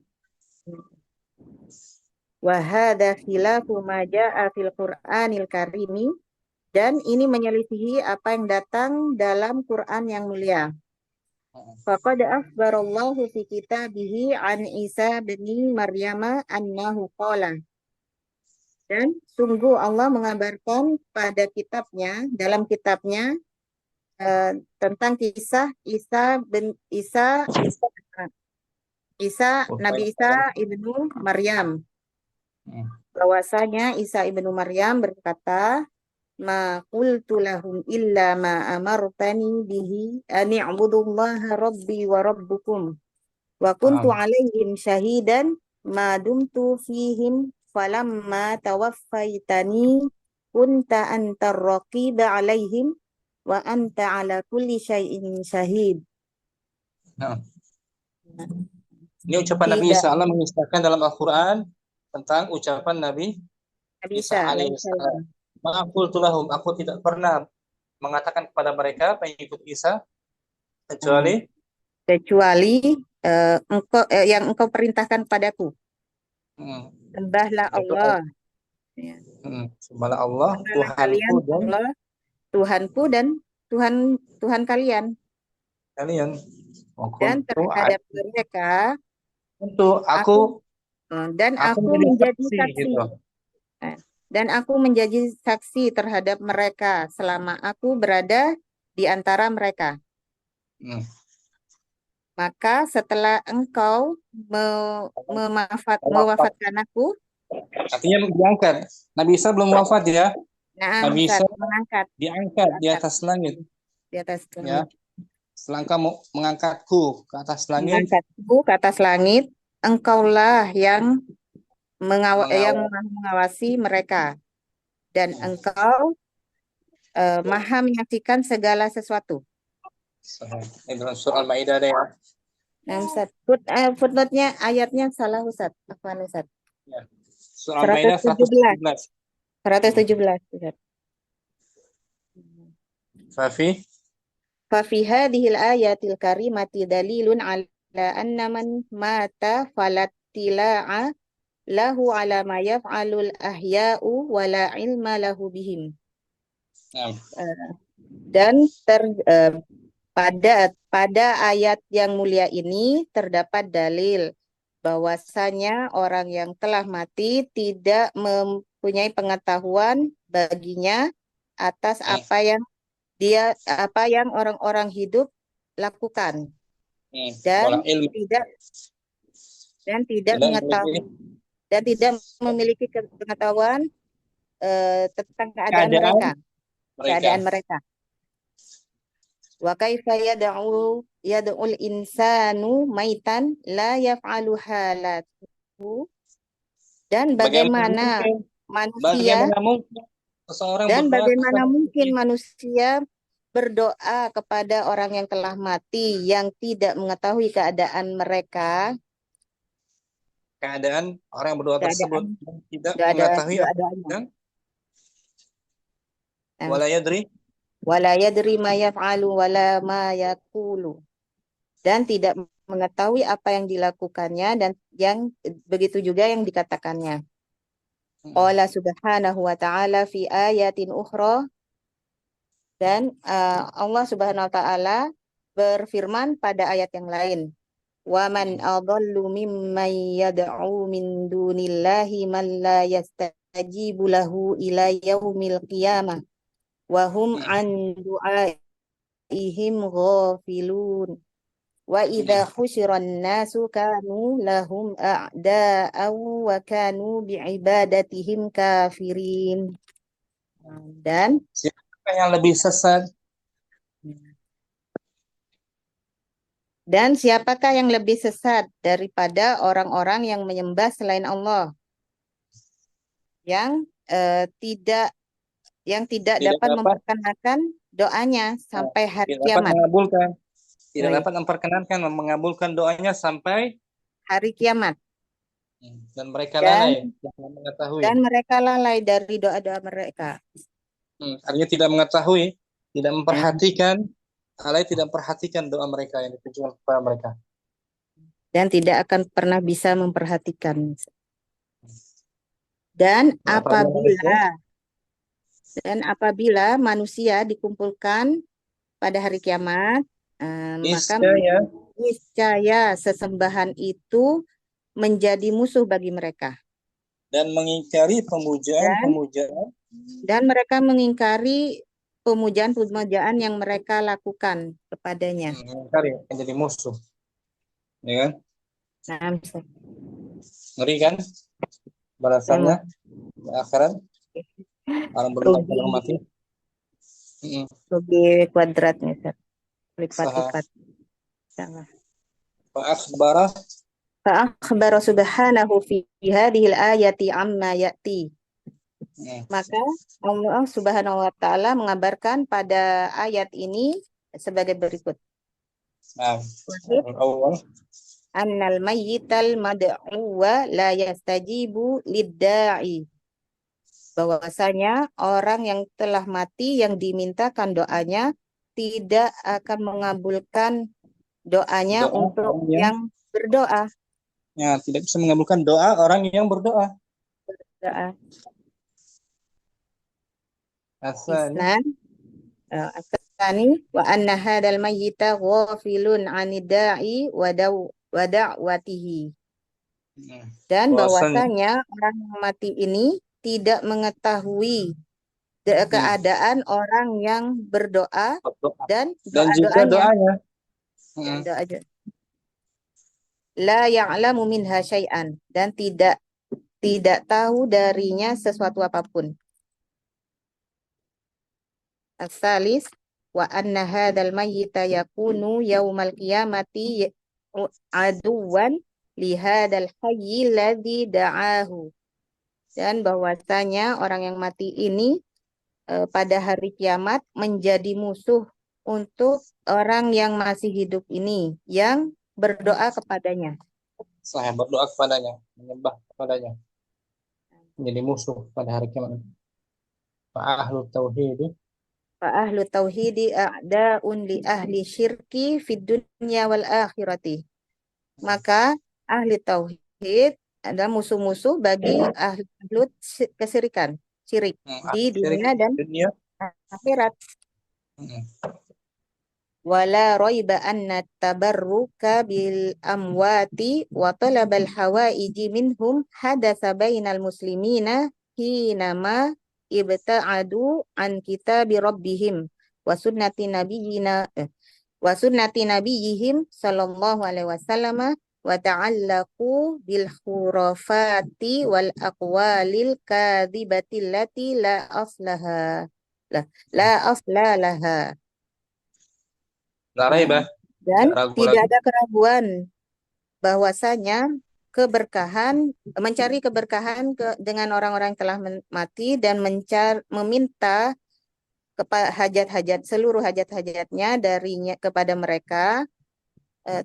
Speaker 3: Wa hadza khilafu ma jaa'a fil Qur'anil Karimi, dan ini menyelisihi apa yang datang dalam Quran yang mulia. Faqad akhbarallahu fi kitabihi an Isa bin Maryam annahu qala. Dan sungguh Allah mengabarkan pada kitabnya, dalam kitabnya, tentang kisah Nabi Isa ibnu Maryam. Bahwasanya Isa ibnu Maryam berkata, ma qultu lahum illa ma amartani bihi an i'budullaha rabbi wa rabbukum wa kuntu alaihim syahidan ma dumtu fihim falamma tawaffaitani kunta antar raqiba alaihim wa anta ala kulli syai'in syahid.
Speaker 1: Ini ucapan Nabi Isa. Allah mengisahkan dalam Al-Quran tentang ucapan Nabi Isa alaihissalam. Maqultu lahum, aku tidak pernah mengatakan kepada mereka pengikut Isa kecuali
Speaker 3: yang engkau perintahkan padaku. Sembahlah Allah.
Speaker 1: Sembahlah Allah,
Speaker 3: Tuhanku dan Tuhan kalian. Dan terhadap mereka aku menjadi saksi. Gitu. Dan aku menjadi saksi terhadap mereka selama aku berada di antara mereka. Maka setelah engkau mewafatkan aku,
Speaker 1: artinya diangkat. Nabi Isa belum wafat ya.
Speaker 3: Nabi Isa
Speaker 1: diangkat di atas langit.
Speaker 3: Di atas langit.
Speaker 1: Ya. Setelah engkau mengangkatku ke atas langit.
Speaker 3: Mengangkatku ke atas langit, engkaulah yang mengawasi mereka, dan engkau maha menyaksikan segala sesuatu.
Speaker 1: Ini dalam surah Al-Maidah ada ya.
Speaker 3: Nah, Ustaz, footnote-nya ayatnya salah Ustaz. Afwan Ustaz.
Speaker 1: Ya. Surah Al-Maidah 117.
Speaker 3: 117 Ustaz. Fa fi hadhil ayatil karimati dalilun ala anna man mata falattila'a lahu ala ma yaf'alul ahya'u wa la ilma lahu bihim. Dan pada ayat yang mulia ini terdapat dalil bahwasanya orang yang telah mati tidak mempunyai pengetahuan baginya atas apa yang orang-orang hidup lakukan, dan tidak mengetahui dan tidak memiliki pengetahuan tentang keadaan
Speaker 1: keadaan
Speaker 3: mereka,
Speaker 1: mereka.
Speaker 3: keadaan mereka. Wa kaifa yad'ul insanu maitan la yaf'alu halatu, dan bagaimana manusia
Speaker 1: seseorang
Speaker 3: dan
Speaker 1: berdoa
Speaker 3: bagaimana
Speaker 1: kepada
Speaker 3: mungkin manusia berdoa kepada orang yang telah mati yang tidak mengetahui keadaan mereka,
Speaker 1: keadaan orang yang berdoa tersebut
Speaker 3: keadaan
Speaker 1: yang tidak
Speaker 3: keadaan
Speaker 1: mengetahui apa
Speaker 3: keadaannya.
Speaker 1: yang
Speaker 3: Nah,
Speaker 1: wala yadri
Speaker 3: wala yadri ma yaf'alu wala ma yaqulu, dan tidak mengetahui apa yang dilakukannya dan yang begitu juga yang dikatakannya. Qala subhanahu wa ta'ala fi ayatin ukhra, dan Allah subhanahu wa ta'ala berfirman pada ayat yang lain. Wa man adallu mimman yad'u min dunillahi man la yastajibu lahu ila yaumil qiyamah wa hum an du'aihim ghafilun. Wa idza khusyiran nasu kanu lahum a'da'aw wa kanu bi'ibadatihim kafirin. Dan
Speaker 1: siapa yang lebih sesat
Speaker 3: siapakah yang lebih sesat daripada orang-orang yang menyembah selain Allah, yang tidak dapat memperkenankan doanya sampai hari
Speaker 1: tidak dapat
Speaker 3: kiamat.
Speaker 1: mengabulkan tidak
Speaker 3: Baik.
Speaker 1: dapat memperkenankan mengabulkan doanya sampai
Speaker 3: Hari kiamat.
Speaker 1: dan mereka lalai tidak mengetahui.
Speaker 3: Dan mereka lalai dari doa-doa mereka.
Speaker 1: Artinya tidak mengetahui, tidak memperhatikan, lalai tidak memperhatikan doa mereka yang ditujukan kepada mereka.
Speaker 3: Dan tidak akan pernah bisa memperhatikan. Dan apabila manusia dikumpulkan pada hari kiamat, maka niscaya sesembahan itu menjadi musuh bagi mereka.
Speaker 1: Dan mengingkari pemujaan-pemujaan.
Speaker 3: Dan mereka mengingkari pemujaan-pemujaan yang mereka lakukan kepadanya.
Speaker 1: Mengingkari, menjadi musuh. Ya kan?
Speaker 3: Nah,
Speaker 1: ngeri kan? Balasannya di akhirat. Orang berdoa mati.
Speaker 3: Rugi kuadratnya, lipat-lipat. Fa'akhbara subhanahu fi hadhil ayati amma ya'ti. Maka Allah subhanahu wa ta'ala mengabarkan pada ayat ini sebagai berikut. Annal mayyital mad'uwa la yastajibu lidda'i. Bahwasanya orang yang telah mati yang dimintakan doanya tidak akan mengabulkan doanya untuk yang berdoa.
Speaker 1: Ya, tidak bisa mengabulkan doa orang yang berdoa.
Speaker 3: Asani wa anna hadal mayyita ghafilun 'anid da'i wa da'watihi. Dan bahwasanya orang yang mati ini tidak mengetahui keadaan orang yang berdoa dan
Speaker 1: juga doanya.
Speaker 3: La ya'lamu minha syai'an, dan tidak tahu darinya sesuatu apapun. As-salis wa anna hadzal mayyita yakunu yaumal qiyamati aduwan li hadzal hayy alladzi da'ahu. Dan bahwasanya orang yang mati ini pada hari kiamat menjadi musuh untuk orang yang masih hidup ini yang berdoa kepadanya.
Speaker 1: Saya berdoa kepadanya, menyembah kepadanya. Menjadi musuh pada hari kiamat. Fa'ahlu
Speaker 3: tauhidi a'da'un li ahli syirki fid dunya wal akhirati. Maka ahli tauhid adalah musuh-musuh bagi ahli kesirikan, syirik di dunia dan akhirat. Wala raiba anna tabarruka bil amwati wa talabal hawaiji minhum hadatsa bainal muslimina hinama ibta'adu an kitabi rabbihim wa sunnati nabiyina wa sunnati nabiyihim sallallahu alaihi wasallam wa ta'allaqu bil khurafati wal aqwalil kadzibati allati la asla laha.
Speaker 1: La raiba, tidak
Speaker 3: Dan
Speaker 1: ragu
Speaker 3: tidak
Speaker 1: lagi.
Speaker 3: ada keraguan bahwasanya mencari keberkahan dengan orang-orang yang telah mati dan meminta seluruh hajat-hajatnya darinya kepada mereka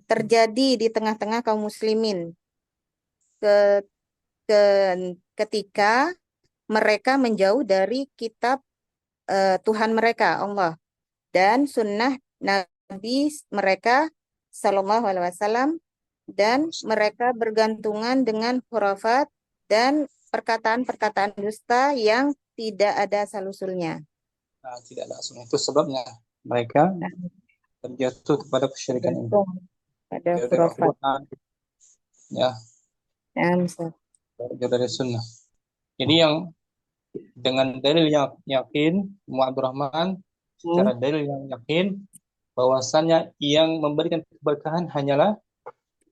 Speaker 3: terjadi di tengah-tengah kaum muslimin ke, ketika mereka menjauh dari kitab Tuhan mereka Allah dan sunnah Nabi mereka Sallallahu Alaihi Wasallam, dan mereka bergantungan dengan khurafat dan perkataan-perkataan dusta yang tidak ada asal-usulnya.
Speaker 1: Nah, tidak langsung itu sebabnya mereka terjatuh kepada kesyirikan ini.
Speaker 3: Pada
Speaker 1: Jauh dari
Speaker 3: khurafat.
Speaker 1: Al-Quran, ya, jauh dari sunnah. Jadi yang dengan dalil yang yakin, Abdurrahman secara dalil yang yakin bahwasannya yang memberikan keberkahan hanyalah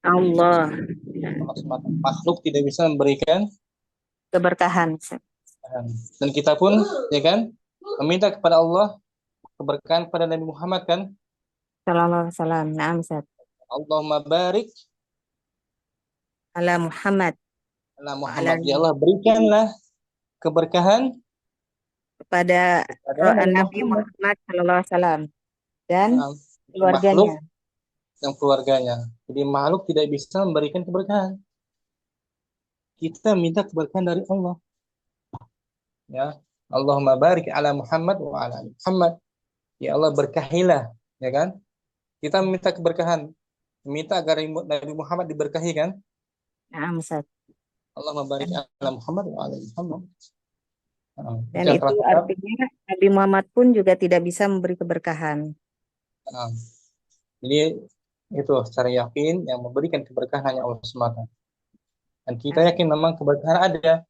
Speaker 3: Allah.
Speaker 1: Allah semata. Makhluk tidak bisa memberikan
Speaker 3: Keberkahan.
Speaker 1: dan kita pun ya kan meminta kepada Allah keberkahan pada Nabi Muhammad kan.
Speaker 3: Sallallahu alaihi wasallam. Naam, Ustaz.
Speaker 1: Allahumma barik
Speaker 3: Ala Muhammad.
Speaker 1: ala Muhammad. Ya Allah berikanlah keberkahan
Speaker 3: kepada Nabi Muhammad Sallallahu Alaihi Wasallam dan keluarganya.
Speaker 1: Makhluk dan keluarganya. Jadi makhluk tidak bisa memberikan keberkahan. Kita minta keberkahan dari Allah. Ya, Allahumma barik ala Muhammad wa ala ali Muhammad. Ya Allah berkahilah, ya kan? Kita minta keberkahan, minta agar Nabi Muhammad diberkahi kan?
Speaker 3: Nah, Ustaz.
Speaker 1: Allahumma barik ala Muhammad wa ala ali Muhammad.
Speaker 3: Dan itu artinya Nabi Muhammad pun juga tidak bisa memberi keberkahan.
Speaker 1: Jadi itu secara yakin yang memberikan keberkahan hanya Allah semata. Dan kita yakin memang keberkahan ada.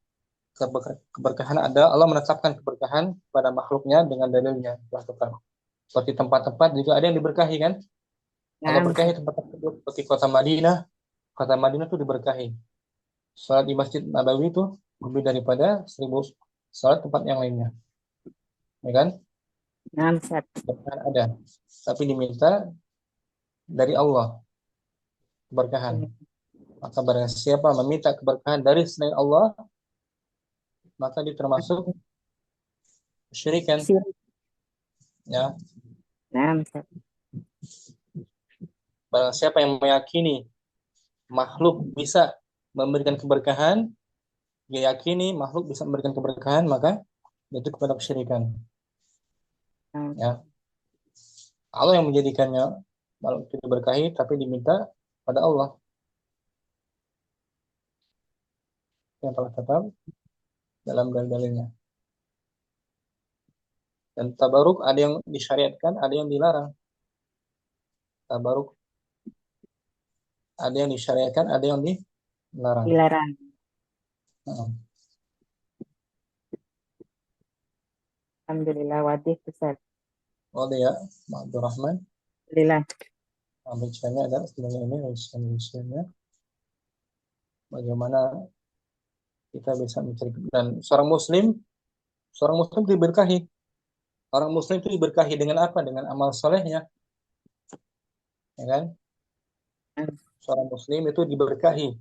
Speaker 1: Keberkahan ada, Allah menetapkan keberkahan pada makhluknya dengan dalilnya. Seperti tempat-tempat juga ada yang diberkahi kan? Allah berkahi tempat tersebut seperti kota Madinah. Kota Madinah itu diberkahi. Salat di Masjid Nabawi itu lebih daripada 1000 salat tempat yang lainnya. Ya kan? Keberkahan ada. Tapi diminta dari Allah keberkahan. Maka barang siapa meminta keberkahan dari selain Allah, maka dia termasuk kesyirikan. Ya. Barang siapa yang meyakini makhluk bisa memberikan keberkahan, dia yakini makhluk bisa memberikan keberkahan, maka itu kepada kesyirikan. Ya. Allah yang menjadikannya makhluk itu diberkahi, tapi diminta pada Allah yang telah tetap dalam dalil-dalilnya. Dan tabaruk ada yang disyariatkan, ada yang dilarang. Tabaruk ada yang disyariatkan, ada yang dilarang.
Speaker 3: Alhamdulillah wadih Ustaz.
Speaker 1: Wadih ya, Abdurrahman.
Speaker 3: Alhamdulillah.
Speaker 1: Bacanya ada sebenarnya ini rinciannya. Bagaimana kita bisa mencari, dan seorang muslim diberkahi. Orang muslim itu diberkahi dengan apa? Dengan amal solehnya. Ya kan? Seorang muslim itu diberkahi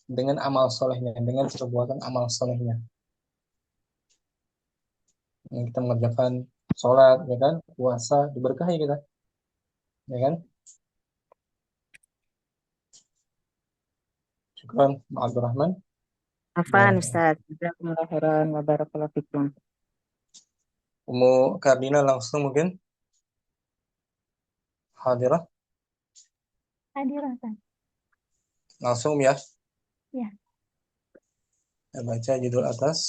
Speaker 1: dengan amal solehnya, dengan perbuatan amal solehnya. Yang kita mengerjakan sholat, ya kan? Puasa, diberkahi kita. Ya kan? Syukran, Abdurrahman.
Speaker 3: Afan Ustaz. Jazakumullah khairan wa barakallahu fikum.
Speaker 1: Ummu Kardina langsung mungkin hadirah.
Speaker 2: Hadirah, Ustaz.
Speaker 1: Langsung ya.
Speaker 2: Ya.
Speaker 1: Saya baca judul atas.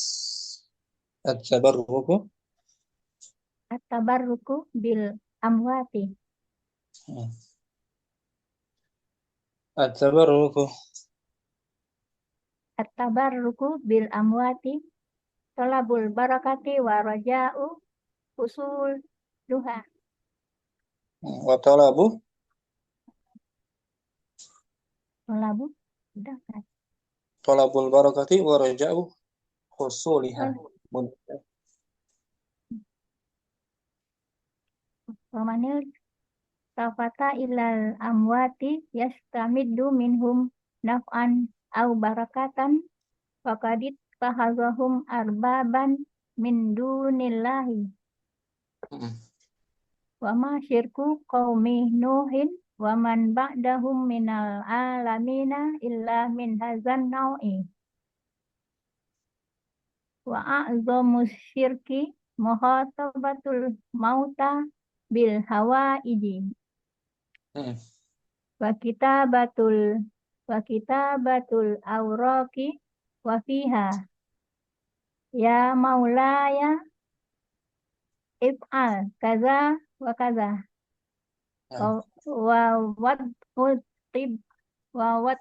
Speaker 1: At-tabarruku.
Speaker 2: At-tabarruku bil amwati.
Speaker 1: At-tabarruku.
Speaker 2: At-tabarruku bil amwati. Talabul barakati wa raja'u usul duha.
Speaker 1: Wa talabu
Speaker 4: Tolabu. Udah kan?
Speaker 1: Tolabul barakati wa raja'u husuliha.
Speaker 4: Wamanil tafata ilal amwati yastamiddu minhum naf'an au barakatan faqadit tahazahum arbaban min dunillahi wa ma syirku qaumi nuhin wa man ba'dahum minal alamina illa min hazan nau'i wa a'zamu syirki muhatabatul mauta bil hawaiji wa kitabatul awraqi wa fiha ya maulaya if'al kaza wa kaza wa wat utib wa wat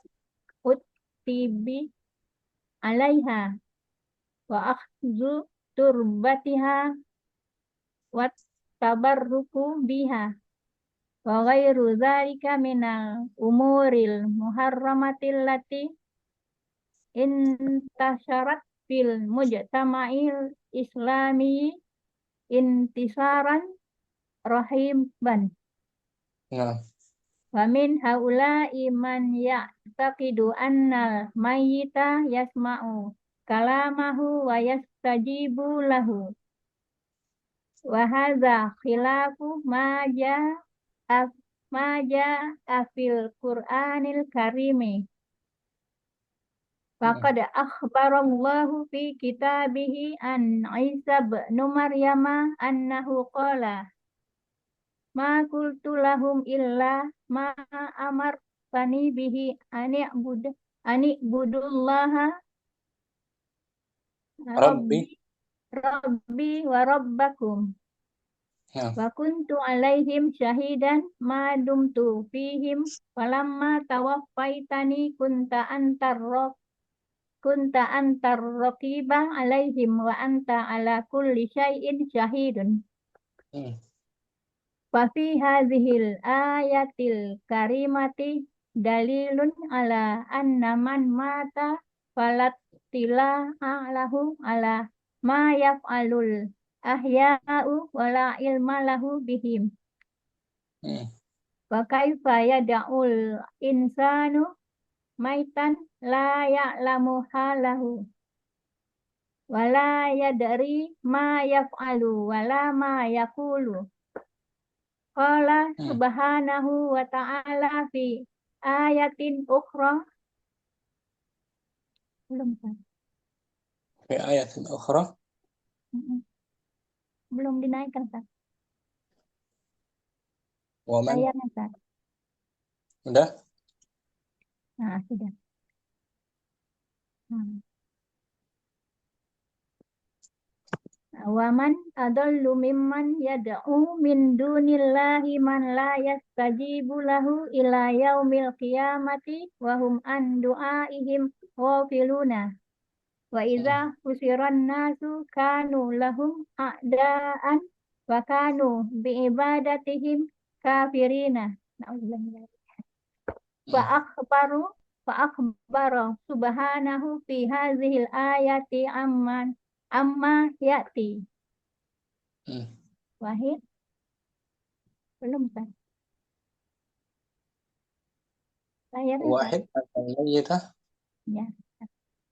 Speaker 4: utibi alaiha wa akhzu turbatiha wa tabarruku biha wa ghairu dzalika minal umuril muharramatil lati intasyarat fil mujtama'il islami intisaran rahiban wa min haula'i man ya'taqidu annal mayyita yasma'u kalamahu wa yastajibu lahu wa hadza khilafu ma ja'a fil Qur'anil Karimi faqad akhbarallahu fi kitabihi an Isa bin Maryama annahu qala ma qultu lahum illa ma amartani bihi ani'budullaha rabbi wa rabbakum wa kuntu alaihim syahidan ma dumtu fihim falamma tawaffaitani kunta antar raqiba alaihim wa anta ala kulli syai'in syahidun wa fi hadhil ayatil karimati dalilun ala anna man mata falat tila'alahu ala ma yaf'alul ahya'u wala ilma lahu bihim wa kaifa yada'ul insanu maitan la ya'lamu halahu wala yadri ma yaf'alu wala ma yaqulu qala subhanahu wa ta'ala fi ayatin ukhra
Speaker 1: fi ayatin ukhra
Speaker 4: belum dinaikkan Ustaz.
Speaker 1: Waman
Speaker 4: Ayatnya Ustaz.
Speaker 1: udah
Speaker 4: Nah, sudah. Waman adallu mimman yad'u min dunillahi man la yastajibu lahu ila yaumil qiyamati wa hum an du'aihim ghafiluna wa idza husiran nasu kanu lahum a'daan wa kanu bi ibadatihim kafirina. Fa akhbara subhanahu fi hadhil ayati amma ya'ti. Wahid belum kan?
Speaker 1: wahid al-mayyitah
Speaker 4: Ya.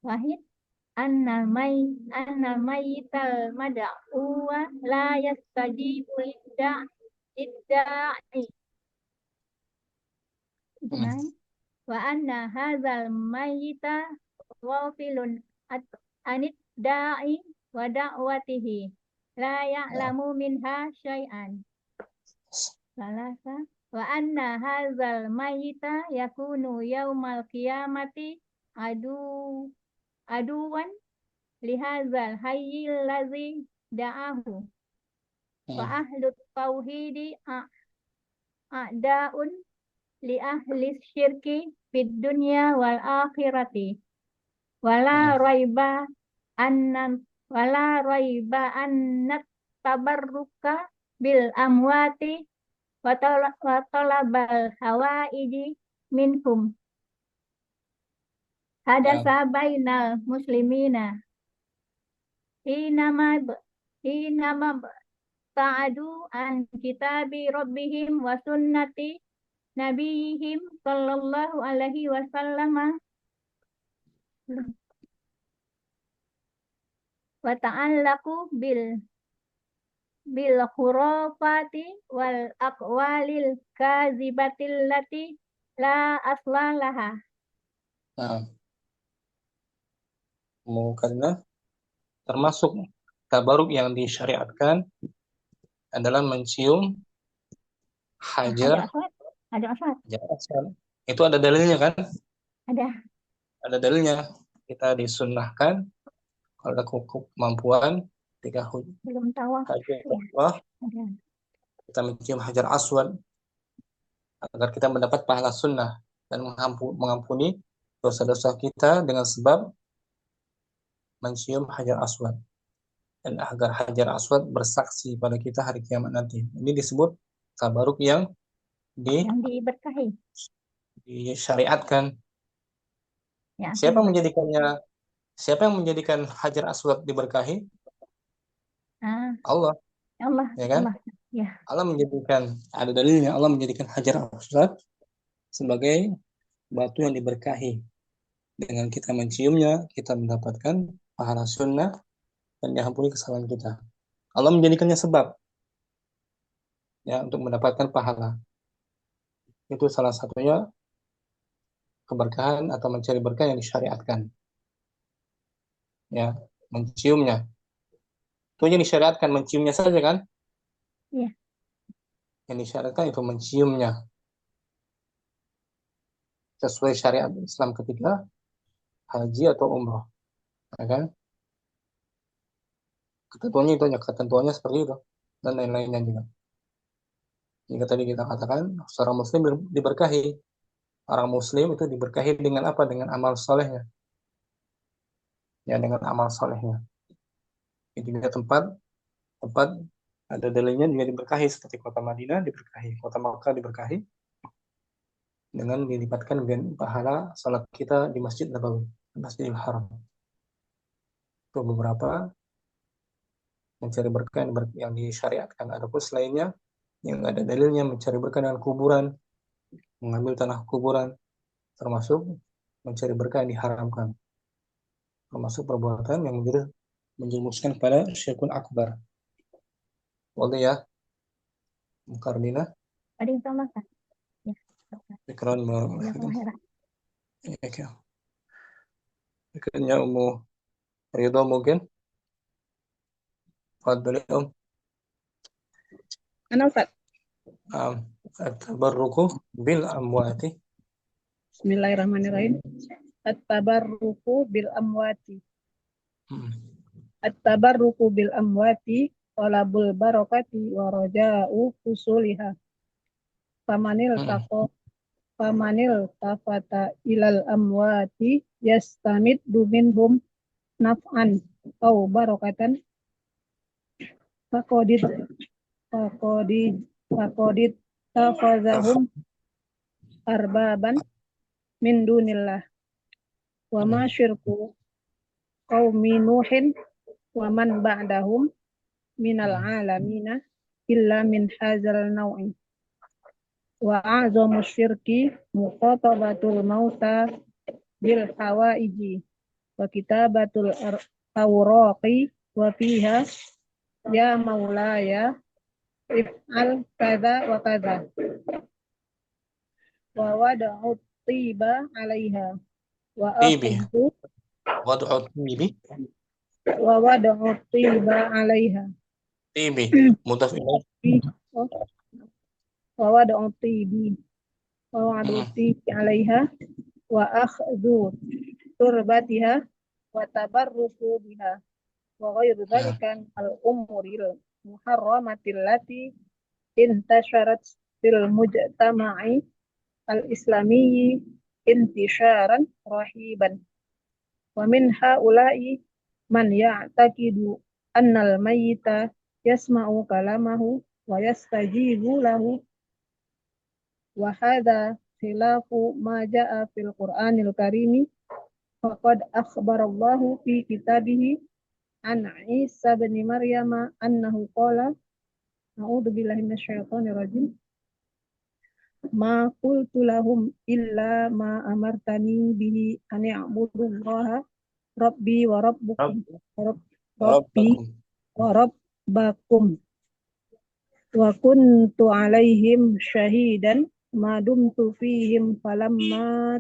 Speaker 4: Wahid annal mayyital mad'uwa la yastajibu lidda'i. Wa anna hadzal mayyita ghafilun anid da'i wa da'watihi la ya'lamu minha syai'an. Salasa wa anna hadzal mayyita yakunu yaumal qiyamati aduwan lihadzal hayyil ladzi da'ahu wa ahlut tauhidi a'da'un li ahli syirki fid dunya wal akhirati wala raiba annat tabarruka bil amwati wa talabal hawaiji minhum hadasa bainal muslimina hinama hinama ta'adu an kitabi rabbihim wa sunnati nabiyihim sallallahu alaihi wasallam wa ta'allaqu bil khurafati wal aqwalil kazibatil lati la asla laha.
Speaker 1: Nah, karena termasuk tabaruk yang disyariatkan adalah mencium hajar
Speaker 4: Ada aswad.
Speaker 1: aswad. Itu ada dalilnya kan?
Speaker 4: Ada.
Speaker 1: Ada dalilnya. Kita disunnahkan kalau ada kemampuan ketika
Speaker 4: Belum tahu.
Speaker 1: hajar
Speaker 4: Ya,
Speaker 1: Allah,
Speaker 4: ada.
Speaker 1: kita mencium hajar aswad agar kita mendapat pahala sunnah dan mengampuni dosa-dosa kita dengan sebab mencium hajar aswad, dan agar hajar aswad bersaksi pada kita hari kiamat nanti. Ini disebut tabaruk yang
Speaker 4: Yang diberkahi.
Speaker 1: disyariatkan.
Speaker 4: Ya,
Speaker 1: Siapa yang menjadikan hajar aswad diberkahi? Allah,
Speaker 4: Allah,
Speaker 1: ya kan?
Speaker 4: Allah. Ya.
Speaker 1: Allah menjadikan, ada dalilnya, Allah menjadikan hajar aswad sebagai batu yang diberkahi. Dengan kita menciumnya, kita mendapatkan pahala sunnah dan diampuni kesalahan kita. Allah menjadikannya sebab ya untuk mendapatkan pahala. Itu salah satunya keberkahan atau mencari berkah yang disyariatkan. Ya, menciumnya. Itu yang disyariatkan, menciumnya saja kan?
Speaker 4: Iya.
Speaker 1: Yang disyariatkan itu menciumnya. Sesuai syariat Islam ketika haji atau umroh. Ya kan? Ketentuannya seperti itu. Dan lain-lainnya juga. Jika tadi kita katakan, seorang muslim diberkahi. Orang muslim itu diberkahi dengan apa? Dengan amal solehnya. Ya, dengan amal solehnya. Itu juga tempat ada dalilnya juga diberkahi, seperti kota Madinah diberkahi, kota Makkah diberkahi dengan dilipatkan pahala salat kita di Masjid Nabawi, Masjidil Haram. Itu beberapa mencari berkah yang disyariatkan. Adapun selainnya yang ada dalilnya mencari berkah dengan kuburan, mengambil tanah kuburan, termasuk mencari berkah yang diharamkan, termasuk perbuatan yang menjerumuskan pada syirkun akbar. Wadah ya, Mukardina.
Speaker 4: Ada yang sama kan? Ya.
Speaker 1: Ikran ya. Berikutnya Ridho mungkin. Fadli
Speaker 3: Ana Ustaz.
Speaker 1: At-tabarruku bil amwati.
Speaker 3: Bismillahirrahmanirrahim. At-tabarruku bil amwati. At-tabarruku bil amwati talabul barakati wa raja'u husuliha. Famanil tafata ilal amwati yastamid minhum naf'an au barakatan faqadid tafazahum arbaban min dunillah wa ma syirku qaumi nuhin wa man ba'dahum minal alamina illa min hazal naw'i wa a'zamu syirki muqatabatul mauta bil hawaiji wa kitabatul awraqi wa fiha ya maulaya if'al kadza wa kadza wa wada'u tiba 'alaiha wa akhudhu wa wada'u tiba 'alaiha
Speaker 1: Tibi mudhaf
Speaker 3: wa wada'u tibi wa wada'u tibi 'alaiha wa akhdhu turbatiha wa tabarruku biha wa ghairu dzalika al-umuril muharramatil lati intasharat fil mujtama'i al-islamiyyi intisharan rahiban wa min haula'i man ya'taqidu annal mayyita yasma'u kalamahu wa yastajibu lahu wa hadha khilafu ma ja'a fil Qur'anil Karimi
Speaker 5: faqad akhbarallahu fi kitabihi an Isa bin Maryam annahu qala a'udzu billahi minasyaitonir rajim ma qultu lahum illa ma amartani bihi an ya'budullaha rabbi wa rabbukum rabbi
Speaker 1: Rabbakum.
Speaker 5: wa rabbakum wa kuntu alaihim syahidan ma dumtu fihim falamma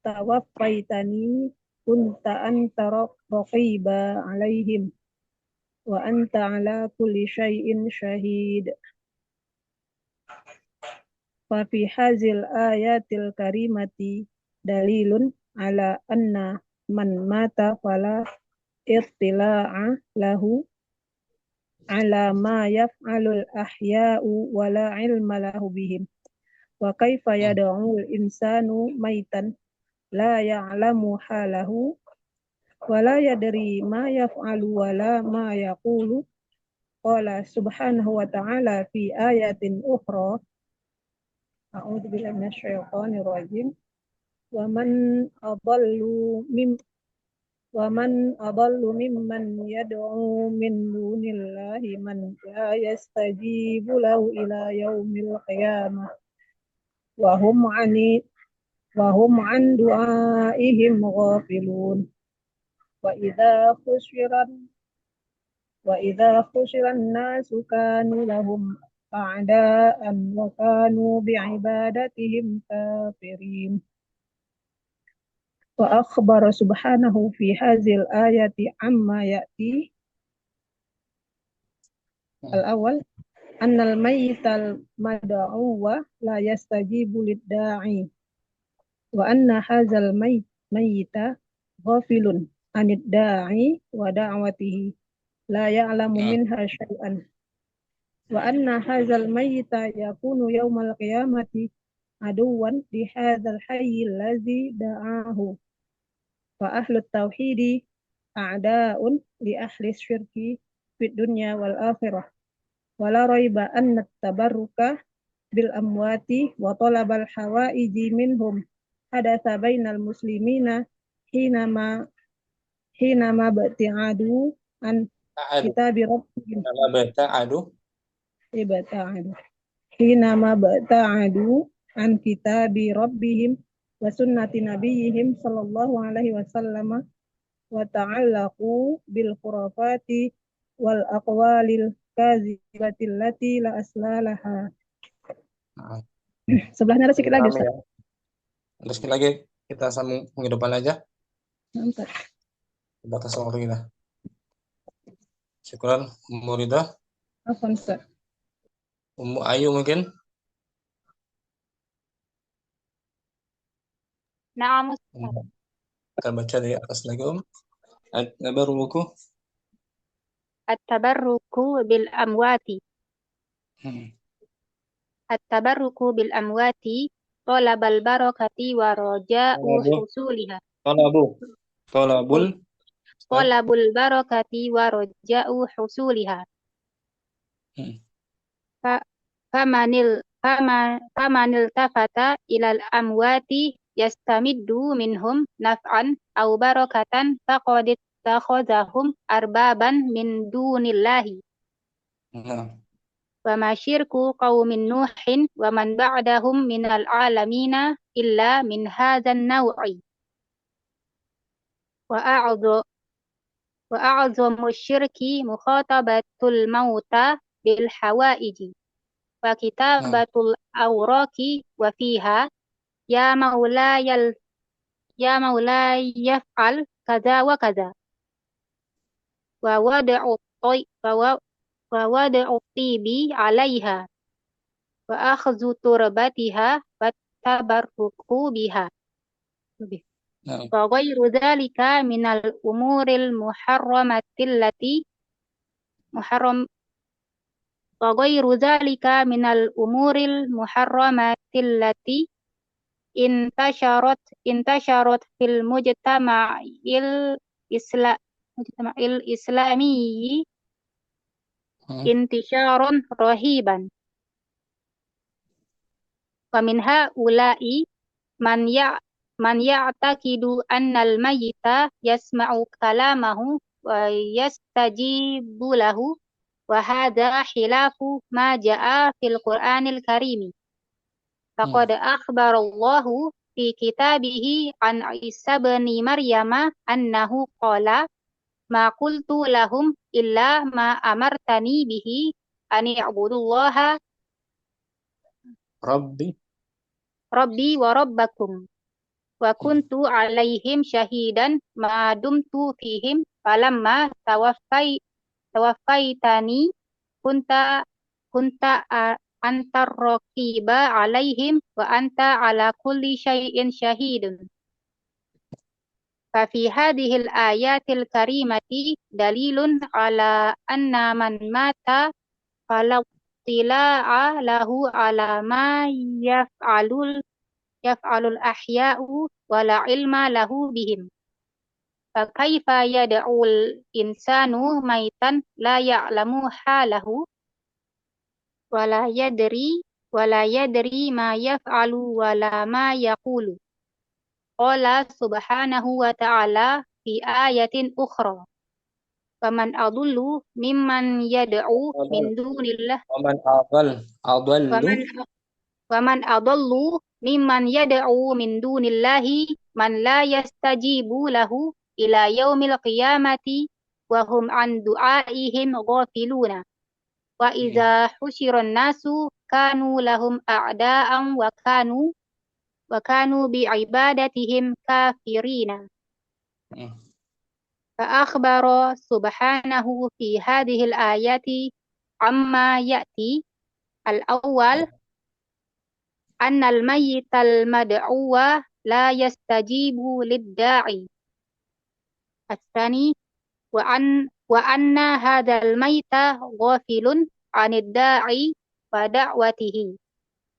Speaker 5: tawaffaitani kunta anta raqiba alaihim wa anta ala kulli syai'in syahid. Fa fi hazil ayatil karimati dalilun ala anna man mata fala irtila'a lahu ala ma yaf'alul ahya'u wa la ilma lahu bihim. Wa kaifa yad'ul insanu maitan la ya'lamu halahu wa la yadri ma yaf'alu wa la ma yaqulu. Qala subhanahu wa ta'ala fi ayatin ukhra a'udzu billahi minasyaitonir rajim wa man adallu mimman yad'u min dunillahi man la yastajibu lahu ila yaumil qiyamah wa hum an du'aihim ghafilun wa idza khushiran nasu kanu lahum a'da'an wa kanu bi'ibadatihim kafirin. Wa akhbara subhanahu fi hazil ayati amma ya'ti al-awwal annal mayyital mad'uwa la yastajibu lid-da'i wa anna hazal mayyita ghafilun anid da'i wa da'watihi la ya'lamu minha syai'an wa anna hazal mayyita yakunu yawmal qiyamati aduwan li hadzal hayy allazi da'ahu wa ahlut tauhidi a'da'un li ahli syirki fid dunya wal akhirah wa la raiba anna tabarruka bil amwati wa talabal hawaiji minhum hadatsa bainal muslimina hinama bati'adu an kitabi rabbihim hinama bati'adu an kitabi rabbihim wa sunnati nabiyihim sallallahu alaihi wasallam wa ta'allaqu bil khurafati wal aqwalil kazibati allati la aslalaha. Sebelahnya ada sedikit lagi, Ustaz.
Speaker 1: Ada sedikit lagi, kita sambung ke depan aja.
Speaker 5: Mantap.
Speaker 1: Batas waktu kita. Syukuran, Ummu Rida.
Speaker 5: Afwan, Ustaz.
Speaker 1: Ummu Ayu mungkin.
Speaker 2: Na'am.
Speaker 1: Kita baca dari atas lagi, At-tabarruku.
Speaker 2: At-tabarruku bil amwati. At-tabarruku bil amwati talabal barakati wa raja'u husuliha. Talabul barakati wa raja'u husuliha. Famanil tafata ilal amwati yastamiddu minhum naf'an aw barakatan faqad ittakhadhahum arbaban min dunillahi. Wa ma syirku qaumin nuhin wa man ba'dahum minal alamina illa min hadzal naw'i. Wa a'dhamu syirki mukhatabatul mauta bil hawaiji wa kitabatul awraqi wa fiha ya maulayaf'al kaza wa kaza wa wada'u tibi 'alaiha wa akhdhu turbatiha wa tabarruku biha wa ghairu dzalika minal umuril muharramatil lati wa ghairu dzalika minal umuril muharramatil lati intasharat fil mujtama'il islamiyyi intisharon rahiban wa min haula'i man
Speaker 6: man ya'taqidu annal mayyita yasma'u kalamahu wa yastajibu lahu wa hadha khilafu ma ja'a fil Qur'anil Karim. Faqad akhbarallahu fi kitabihi an Isa bin Maryam annahu qala ma qultu lahum illa ma amartani bihi an i'budullaha rabbi wa rabbakum wa kuntu alaihim syahidan ma dumtu fihim falamma tawaffaitani kunta antar raqiba alaihim wa anta ala kulli syai'in syahidun. Fa fi hadhil ayatil karimati dalilun ala anna man mata fala tila'a lahu ala ma yaf'alul ahya'u wala ilma lahu bihim. Fa kaifa yad'ul insanu maitan la ya'lamu halahu wala yadri ma yaf'alu wala ma yaqulu. Qala subhanahu wa ta'ala fi ayatin ukhra. Faman adullu mimman yad'u min dunillah Waman adallu mimman yad'u min dunillahi man la yastajibu lahu ila yaumil qiyamati wa hum an du'aihim ghafiluna. Wa idza husyiran nasu kanu lahum a'da'an wa kanu bi ibadatihim kafirina. Fa akhbara subhanahu fi hadhihi al-ayati amma ya'ti al-awwal annal mayyital mad'uwa la yastajibu lid-da'i. As-tsani wa anna hadzal mayyita ghafilun 'anid da'i wa da'watihi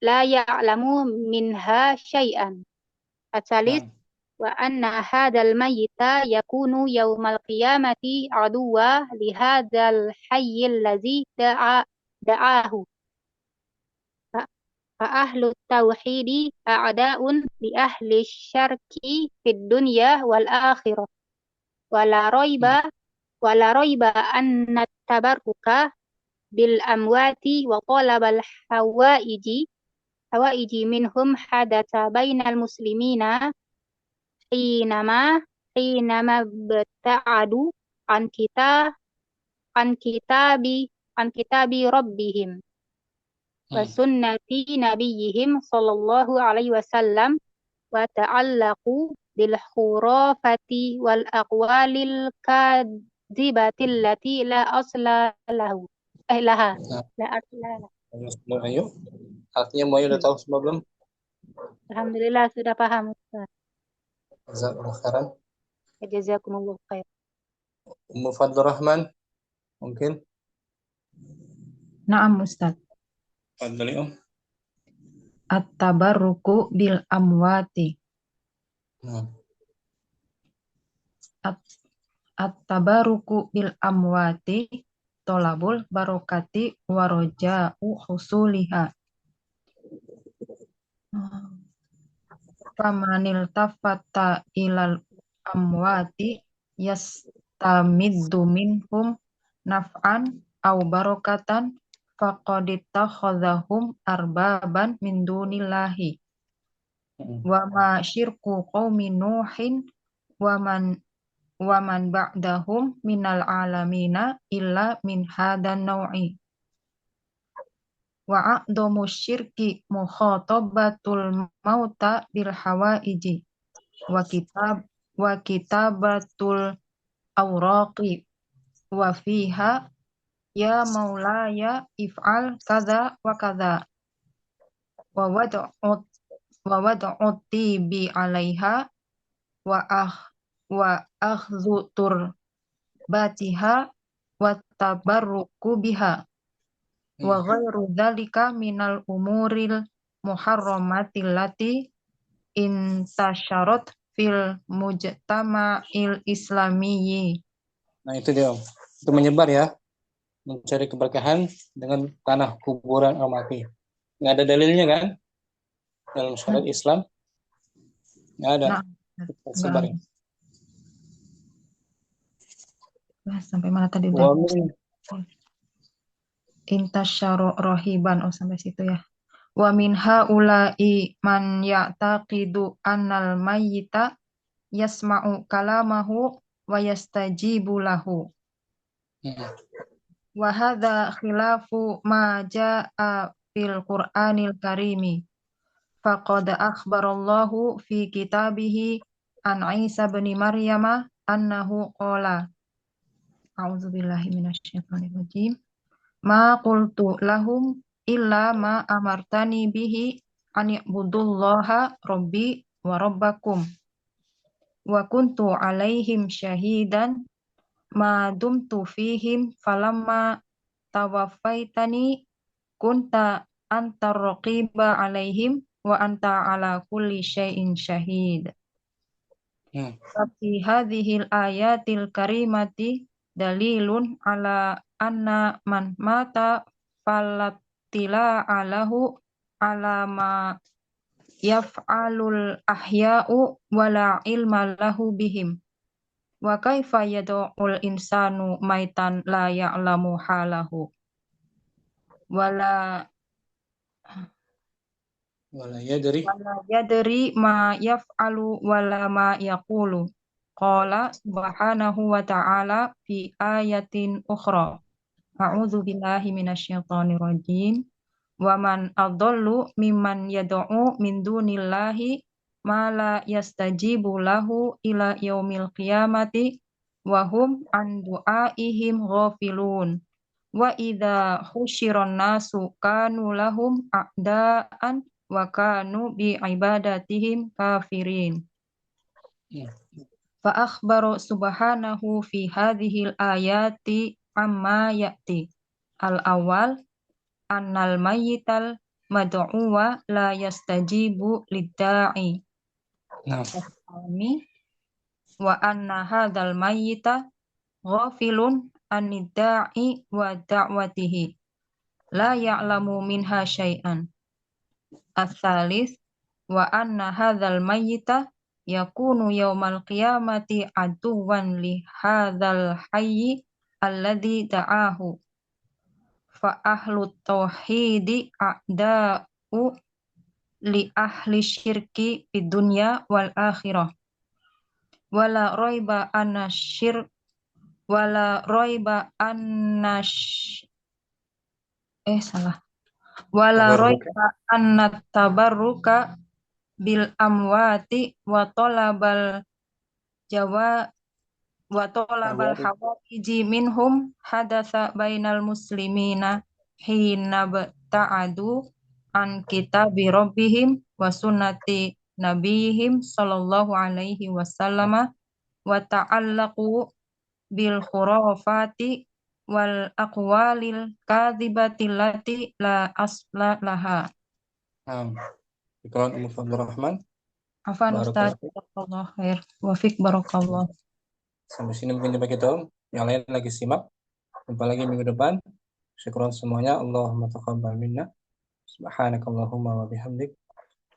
Speaker 6: la ya'lamu minha syai'an. As-salis wa anna hadzal mayyita yakunu yaumal qiyamati aduwwa li hadzal hayyil ladzi da'ahu. Fa ahlu tauhidi a'da'un li ahli syarki fid dunya wal akhirah. Wala raiba anna tabarruka bil amwati wa talabal hawaiji minhum hadatsa bainal muslimina hinama beta'adu an kitabi rabbihim wa sunnati nabiyihim sallallahu alaihi wasallam wa ta'allaqu bil khurafati wal aqwalil kadzibatil lati la asla lahu laha la asla.
Speaker 1: Ayo. Artinya mau udah tahu semua belum?
Speaker 6: Alhamdulillah sudah paham Ustaz.
Speaker 1: Jazakumullah khairan.
Speaker 6: Jazakumullah khair.
Speaker 1: Ummu Fadlur Rahman mungkin?
Speaker 7: Naam Ustaz.
Speaker 1: Fadli
Speaker 7: At-tabarruku bil amwati. At-tabarruku bil amwati tolabul barokati waroja'u husuliha. Famanil tafata ilal amwati yastamiddu minhum naf'an au barokatan faqad ittakhadhahum arbaban min dunillahi. Wa ma syirku qaumi Nuhin wa man ba'dahum minal alamina illa min hadan naw'i. Wa a'dhamu syirki mukhatabatul mauta bil hawaiji wa kitabatul awraqi wa fiha ya maulaya if'al kadza wa kadza wa wad'u tibi 'alaiha wa akhdhu turbatiha wa tabarruku biha wa ghairu dzalika minal umuril muharramatil lati intasyarat fil mujtama'il islamiyyi.
Speaker 1: Nah itu dia, itu menyebar ya, mencari keberkahan dengan tanah kuburan orang mati. Nggak ada dalilnya kan dalam syariat Islam? Nggak ada.
Speaker 7: Nah,
Speaker 1: Kita
Speaker 7: enggak
Speaker 1: sebarin.
Speaker 7: ada. Nah, sampai mana tadi udah?
Speaker 1: Wa min
Speaker 7: Intasyara rohiban. Oh, sampai situ ya. Wa min haula'i man ya'taqidu annal mayyita yasma'u kalamahu wa yastajibu lahu. Wa hadza khilafu ma jaa'a fil Qur'anil Karimi. Faqad akhbarallahu fi kitabihi an Isa bin Maryam annahu qala. A'udzubillahi minasyaitonir rajim. Ma qultu lahum illa ma amartani bihi an i'budullaha rabbi wa rabbakum. Wa kuntu alaihim syahidan ma dumtu fihim falamma tawaffaitani kunta antar raqiba alaihim wa anta ala kulli syai'in syahid. Fi hadhil ayatil karimati dalilun ala anna man mata falatila alahu ala ma yaf'alul ahya'u wala ilma lahu bihim. Wa kaifa yad'ul insanu maitan la ya'lamu halahu. Wala yadri ma yaf'alu wala ma yaqulu. Qala subhanahu wa ta'ala fi ayatin ukhra. A'udzu billahi minasyaitonir rajim. Wa man adallu mimman yad'u min dunillahi ma la yastajibu lahu ila yaumil qiyamati wa hum an du'aihim ghafilun. Wa idza husyiran nasu kanu lahum a'daan wa kanu bi ibadatihim kafirin. Fa akhbaru subhanahu fi hadhil ayati amma ya'ti. Al-awwal annal mayyital mad'uwa la yastajibu lidda'i. Wa anna hadzal mayyita ghafilun anidda'i wa da'watihi la ya'lamu minha syai'an. Ats-tsalits wa anna hadzal mayyita yakunu yaumal qiyamati aduwan li hadzal hayyi alladzi da'ahu. Fa ahlut tauhidi a'da'u li ahli syirki fid dunya wal akhirah. Wala raiba anna syirk wala raiba anna wala raiba anna tabarruka bil amwati wa talabal hawaiji minhum hadatsa bainal muslimina hina ta'adu an kitabi rabbihim wa sunnati nabiyihim sallallahu alaihi wasallam wa ta'allaqu bil khurafati wal aqwalil kadzibati lati la asla laha.
Speaker 1: Iqran Umar Rahman.
Speaker 7: Afan Ustaz, barakallahu khair. Wa fik barakallah.
Speaker 1: Sampai sini mungkin jumpa kita. Yang lain lagi simak. Jumpa lagi minggu depan. Syukran semuanya. Allahumma taqabbal minna. Subhanakallahumma wa bihamdik.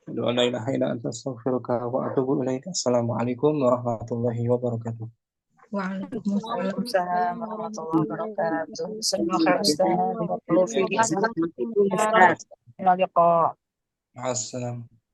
Speaker 1: La ilaha illa anta astaghfiruka wa atubu ilaik. Assalamualaikum warahmatullahi wabarakatuh.
Speaker 7: Waalaikumsalam
Speaker 3: warahmatullahi wabarakatuh.
Speaker 6: Waalaikumsalam.
Speaker 3: Assalamualaikum.
Speaker 1: Assalam.